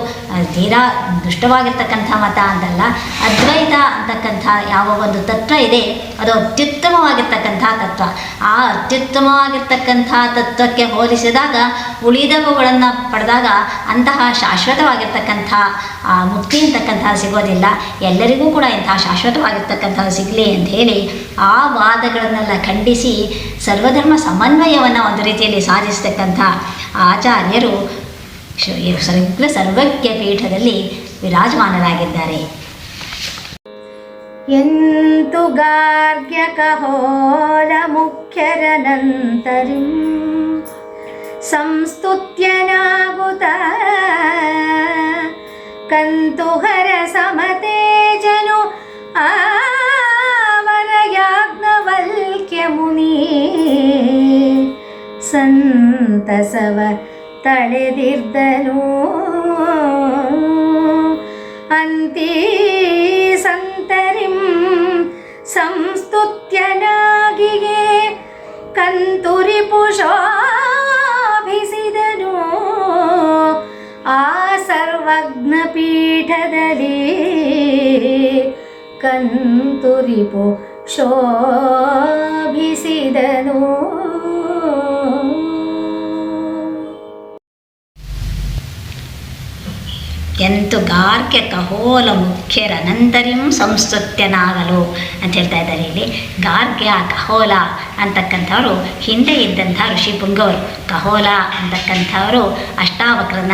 ತೀರಾ ದುಷ್ಟವಾಗಿರ್ತಕ್ಕಂಥ ಮತ ಅಂತಲ್ಲ. ಅದ್ವೈತ ಅಂತಕ್ಕಂಥ ಯಾವ ಒಂದು ತತ್ವ ಇದೆ ಅದು ಅತ್ಯುತ್ತಮವಾಗಿರ್ತಕ್ಕಂಥ ತತ್ವ. ಆ ಅತ್ಯುತ್ತಮವಾಗಿರ್ತಕ್ಕಂಥ ತತ್ವಕ್ಕೆ ಹೋಲಿಸಿದಾಗ ಉಳಿದವುಗಳನ್ನು ಪಡೆದಾಗ ಅಂತಹ ಶಾಶ್ವತವಾಗಿರ್ತಕ್ಕಂಥ ಮುಕ್ತಿ ಅಂತಕ್ಕಂಥ ಸಿಗೋದಿಲ್ಲ. ಎಲ್ಲರಿಗೂ ಕೂಡ ಇಂತಹ ಶಾಶ್ವತವಾಗಿರ್ತಕ್ಕಂಥದ್ದು ಸಿಗಲಿ ಅಂತ ಹೇಳಿ ಆ ವಾದಗಳನ್ನೆಲ್ಲ ಖಂಡಿಸಿ ಸರ್ವಧರ್ಮ ಸಮನ್ವಯವನ್ನು ಒಂದು ರೀತಿಯಲ್ಲಿ ಸಾಧಿಸ್ತಕ್ಕಂಥ ಆಚಾರ್ಯರು ಸರ್ವಜ್ಞ ಪೀಠದಲ್ಲಿ ವಿರಾಜಮಾನರಾಗಿದ್ದಾರೆ. ಎಂತು ಗಾರ್ಗ್ಯ ಕಹೋಲ ಮುಖ್ಯರನಂತರಿಂ ಸಂಸ್ತುತ್ಯನಾಗುತ್ತ ಕಂತುಹರ ಸಮತೇಜನು ಆವರ ಯಾಜ್ಞವಲ್ಕ್ಯ ಮುನಿ ಸಂತಸವ ತಳೆದಿರ್ದನು. ಅಂತೀ ಸಂತರಿಂ ಸಂಸ್ತುತ್ಯನಾಗಿಯೇ ಕಂತುರಿಪು ಶೋಭಿಸಿದನು. ಆ ಸರ್ವಜ್ಞ ಪೀಠದಲ್ಲಿ ಕಂತುರಿಪು ಶೋಭಿಸಿದನು. ಎಂತು ಗಾರ್ಗ್ಯ ಕಹೋಲ ಮುಖ್ಯರನಂತರಿಂ ಸಂಸ್ತುತ್ಯನಾಗಲು ಅಂತ ಹೇಳ್ತಾ ಇದ್ದಾರೆ. ಇಲ್ಲಿ ಗಾರ್ಗ್ಯ ಕಹೋಲ ಅಂತಕ್ಕಂಥವರು ಹಿಂದೆ ಇದ್ದಂಥ ಋಷಿ ಪುಂಗವರು. ಕಹೋಲ ಅಂತಕ್ಕಂಥವರು ಅಷ್ಟಾವಕ್ರನ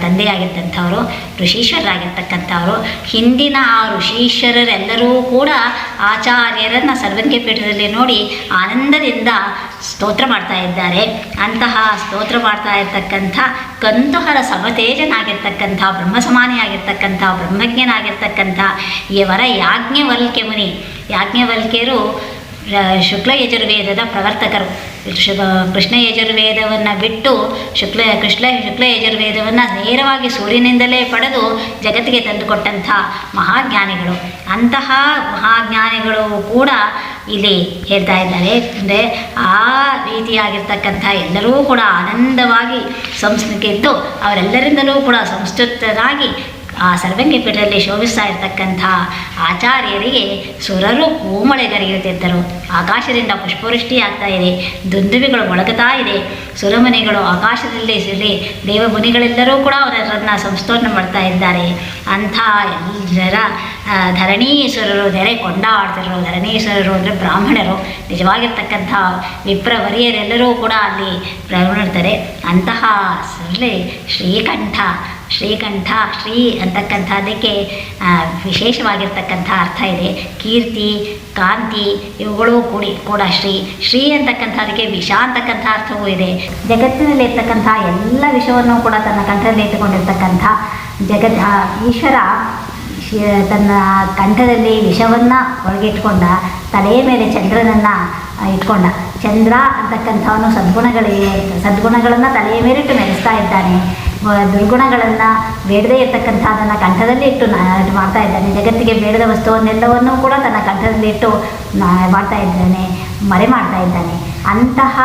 ತಂದೆಯಾಗಿದ್ದಂಥವರು, ಋಷೀಶ್ವರರಾಗಿರ್ತಕ್ಕಂಥವರು. ಹಿಂದಿನ ಆ ಋಷೀಶ್ವರರೆಲ್ಲರೂ ಕೂಡ ಆಚಾರ್ಯರನ್ನು ಸರ್ವಂಗಿ ಪೀಠದಲ್ಲಿ ನೋಡಿ ಆನಂದದಿಂದ ಸ್ತೋತ್ರ ಮಾಡ್ತಾ ಇದ್ದಾರೆ. ಅಂತಹ ಸ್ತೋತ್ರ ಮಾಡ್ತಾ ಇರ್ತಕ್ಕಂಥ ಕಂತುಹರ ಸಮತೇಜನಾಗಿರ್ತಕ್ಕಂಥ, ಬ್ರಹ್ಮಸಮಾನಿಯಾಗಿರ್ತಕ್ಕಂಥ, ಬ್ರಹ್ಮಜ್ಞನಾಗಿರ್ತಕ್ಕಂಥ ಇವರ ಯಾಜ್ಞವಲ್ಕ್ಯ ಮುನಿ. ಯಾಜ್ಞವಲ್ಕ್ಯರು ಶುಕ್ಲ ಯಜುರ್ವೇದದ ಪ್ರವರ್ತಕರು. ಕೃಷ್ಣ ಯಜುರ್ವೇದವನ್ನು ಬಿಟ್ಟು ಕೃಷ್ಣ ಯಜುರ್ವೇದವನ್ನು ನೇರವಾಗಿ ಸೂರ್ಯನಿಂದಲೇ ಪಡೆದು ಜಗತ್ತಿಗೆ ತಂದುಕೊಟ್ಟಂಥ ಮಹಾಜ್ಞಾನಿಗಳು. ಅಂತಹ ಮಹಾಜ್ಞಾನಿಗಳು ಕೂಡ ಇಲ್ಲಿ ಹೇಳ್ತಾ ಇದ್ದಾರೆ. ಅಂದರೆ ಆ ರೀತಿಯಾಗಿರ್ತಕ್ಕಂಥ ಎಲ್ಲರೂ ಕೂಡ ಆನಂದವಾಗಿ ಗೆದ್ದು ಅವರೆಲ್ಲರಿಂದಲೂ ಕೂಡ ಸಂಸ್ತುತರಾಗಿ ಆ ಸರ್ವಂಗಿ ಪೀಠದಲ್ಲಿ ಶೋಭಿಸ್ತಾ ಇರ್ತಕ್ಕಂಥ ಆಚಾರ್ಯರಿಗೆ ಸುರರು ಕೋಮಳೆಗರೆಯುತ್ತಿದ್ದರು. ಆಕಾಶದಿಂದ ಪುಷ್ಪವೃಷ್ಟಿ ಆಗ್ತಾ ಇದೆ, ದುಂದುಬಿಗಳು ಮೊಳಗುತ್ತಾ ಇದೆ. ಸುರಮುನಿಗಳು ಆಕಾಶದಲ್ಲಿ ದೇವಮುನಿಗಳೆಲ್ಲರೂ ಕೂಡ ಅವರನ್ನು ಸಂಸ್ತೋತ್ರ ಮಾಡ್ತಾ ಇದ್ದಾರೆ. ಅಂಥ ಎಲ್ಲರ ಧರಣೀಶ್ವರರು ನೆರೆ ಕೊಂಡಾಡ್ತಿರು. ಧರಣೀಶ್ವರರು ಅಂದರೆ ಬ್ರಾಹ್ಮಣರು, ನಿಜವಾಗಿರ್ತಕ್ಕಂಥ ವಿಪ್ರವರಿಯರೆಲ್ಲರೂ ಕೂಡ ಅಲ್ಲಿ ಬ್ರಾಹ್ಮಣರ್ತಾರೆ. ಅಂತಹ ಶ್ರೀಕಂಠ ಶ್ರೀ ಅಂತಕ್ಕಂಥದ್ದಕ್ಕೆ ವಿಶೇಷವಾಗಿರ್ತಕ್ಕಂಥ ಅರ್ಥ ಇದೆ. ಕೀರ್ತಿ, ಕಾಂತಿ ಇವುಗಳು ಕೂಡ ಶ್ರೀ ಅಂತಕ್ಕಂಥದಕ್ಕೆ ವಿಷ ಅಂತಕ್ಕಂಥ ಅರ್ಥವೂ ಇದೆ. ಜಗತ್ತಿನಲ್ಲಿ ಇರ್ತಕ್ಕಂಥ ಎಲ್ಲ ವಿಷವನ್ನು ಕೂಡ ತನ್ನ ಕಂಠದಲ್ಲಿ ಇಟ್ಟುಕೊಂಡಿರ್ತಕ್ಕಂಥ ಈಶ್ವರ ತನ್ನ ಕಂಠದಲ್ಲಿ ವಿಷವನ್ನು ಒಳಗಿಟ್ಕೊಂಡ, ತಲೆಯ ಮೇಲೆ ಚಂದ್ರನನ್ನು ಇಟ್ಕೊಂಡ. ಚಂದ್ರ ಅಂತಕ್ಕಂಥವನು ಸದ್ಗುಣಗಳನ್ನು ತಲೆಯ ಮೇಲಿಟ್ಟು ಮೆರೆಸ್ತಾ ಇದ್ದಾನೆ. ದುರ್ಗುಣಗಳನ್ನು ಬೇಡದೇ ಇರ್ತಕ್ಕಂಥದ್ದನ್ನು ಕಂಠದಲ್ಲಿ ಇಟ್ಟು ಮಾಡ್ತಾ ಇದ್ದಾನೆ. ಜಗತ್ತಿಗೆ ಬೇಡದ ವಸ್ತುವನ್ನೆಲ್ಲವನ್ನೂ ಕೂಡ ತನ್ನ ಕಂಠದಲ್ಲಿ ಇಟ್ಟು ಮಾಡ್ತಾ ಇದ್ದಾನೆ, ಮರೆ ಮಾಡ್ತಾ ಇದ್ದಾನೆ. ಅಂತಹ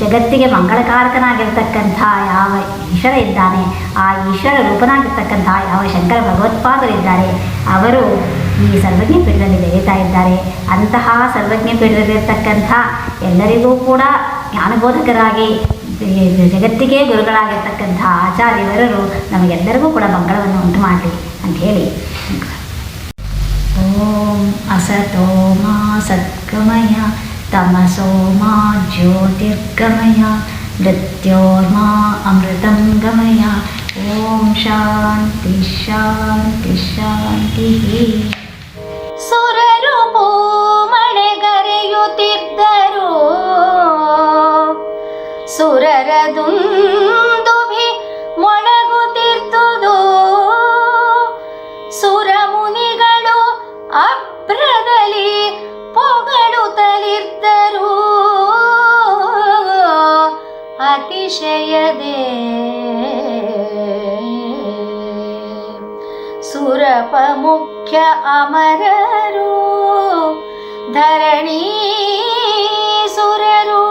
ಜಗತ್ತಿಗೆ ಮಂಗಳಕಾರಕನಾಗಿರ್ತಕ್ಕಂಥ ಯಾವ ಈಶ್ವರ ಇದ್ದಾನೆ, ಆ ಈಶ್ವರ ರೂಪನಾಗಿರ್ತಕ್ಕಂಥ ಯಾವ ಶಂಕರ ಭಗವತ್ಪಾದರಿದ್ದಾರೆ, ಅವರು ಈ ಸರ್ವಜ್ಞ ಪೀಠದಲ್ಲಿ ಬೆಳೀತಾ ಇದ್ದಾರೆ. ಅಂತಹ ಸರ್ವಜ್ಞ ಪೀಠದಲ್ಲಿರ್ತಕ್ಕಂಥ ಎಲ್ಲರಿಗೂ ಕೂಡ ಜ್ಞಾನಬೋಧಕರಾಗಿ ಜಗತ್ತಿಗೆ ಗುರುಗಳಾಗಿರ್ತಕ್ಕಂಥ ಆಚಾರ್ಯರು ನಮಗೆಲ್ಲರಿಗೂ ಕೂಡ ಮಂಗಳವನ್ನು ಉಂಟು ಮಾಡಲಿ ಅಂತ ಹೇಳಿ. ಓಂ ಅಸತೋ ಮಾ ಸದ್ಗಮಯ ತಮಸೋ ಮಾ ಜ್ಯೋತಿರ್ಗಮಯ ಮೃತ್ಯೋರ್ಮಾ ಅಮೃತಂ ಗಮಯ. ಓಂ ಶಾಂತಿ ಶಾಂತಿ ಶಾಂತಿ. ಸುರರು ಮಳೆಗರೆಯುತ್ತಿದ್ದರು, ಸುರರ ದುಂದುಭಿ ಮೊಳಗುತ್ತಿರ್ತುದು. ಸುರಮುನಿಗಳು ಅಭ್ರದಲ್ಲಿ ಪೊಗಳುತ್ತಲಿದ್ದರು, ಅತಿಶಯದೇ ಸುರಪ ಮುಖ್ಯ ಅಮರರು ಧರಣಿ ಸುರರು.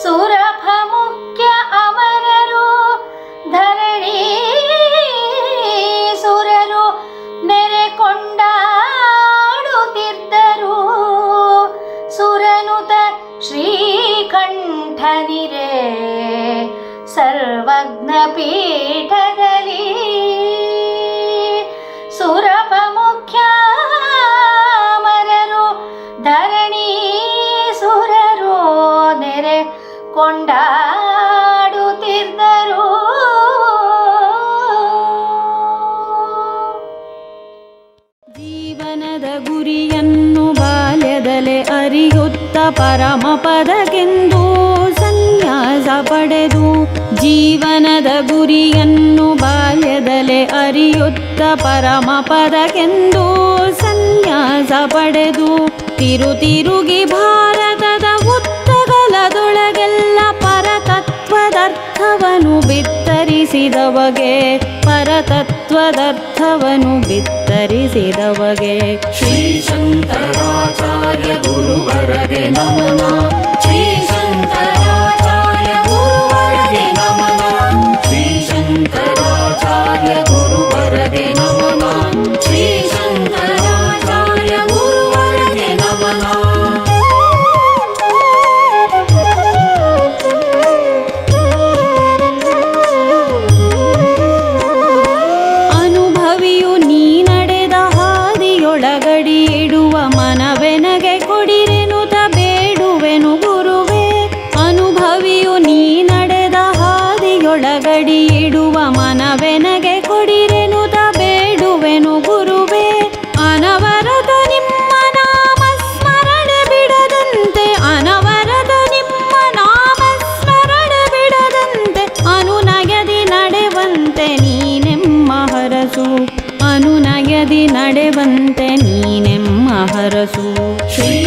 ಸುರಪ ಮುಖ್ಯ ಅಮರರು ಧರಣಿ ಸುರರು ನೆರೆಕೊಂಡಾಡುತ್ತಿದ್ದರು. ಸುರನುತ ಶ್ರೀಕಂಠನಿರೇ ಸರ್ವಜ್ಞ ಪೀಠದಲ್ಲಿ. ಸುರಪ ಮುಖ್ಯ ಅಮರರು ಧರಣಿ ಸುರರು ನೆರೆ ಕೊಂಡಾಡುತ್ತಿದ್ದರು. ಜೀವನದ ಗುರಿಯನ್ನು ಬಾಲ್ಯದಲ್ಲೇ ಅರಿಯುತ್ತ ಪರಮ ಪದಕ್ಕೆಂದು ಸನ್ಯಾಸ ಪಡೆದು. ಜೀವನದ ಗುರಿಯನ್ನು ಬಾಲ್ಯದಲ್ಲೇ ಅರಿಯುತ್ತ ಪರಮ ಪದಕ್ಕೆಂದು ಸನ್ಯಾಸ ಪಡೆದು. ತಿರುಗಿ ಭಾರತದ ಉತ್ತಗಲದೊಳಗೆಲ್ಲ ಪರತತ್ವದರ್ಥವನ್ನು ಬಿತ್ತರಿಸಿದವಗೆ, ಪರತತ್ವದರ್ಥವನ್ನು ಬಿತ್ತರಿಸಿದವಗೆ. ಶ್ರೀ ಶಂಕರಾಚಾರ್ಯ ಗುರುವರಗೆ ನಮನ. ಶ್ರೀ ಶಂಕರಾಚಾರ್ಯ ಗುರುವರಗೆ ನಮನ. ಶ್ರೀ ಶಂಕರಾಚಾರ್ಯ ಗುರುವರಗೆ ನಮನ. ಶ್ರೀ ಶಂಕರಾಚಾರ್ಯ ಗುರುವರಗೆ ನಮನ. ಅನುಭವಿಯು ನೀ ನಡೆದ ಹಾದಿಯೊಳಗಡಿ ಇಡುವ ಮನವೆನಗೆ ಕೊಡಿರೆನುತ ಬೇಡುವೆನು ಗುರುವೇ. ಅನುಭವಿಯು ನೀ ನಡೆದ ಹಾದಿಯೊಳಗಡಿ ಹರಸು. ಶ್ರೀ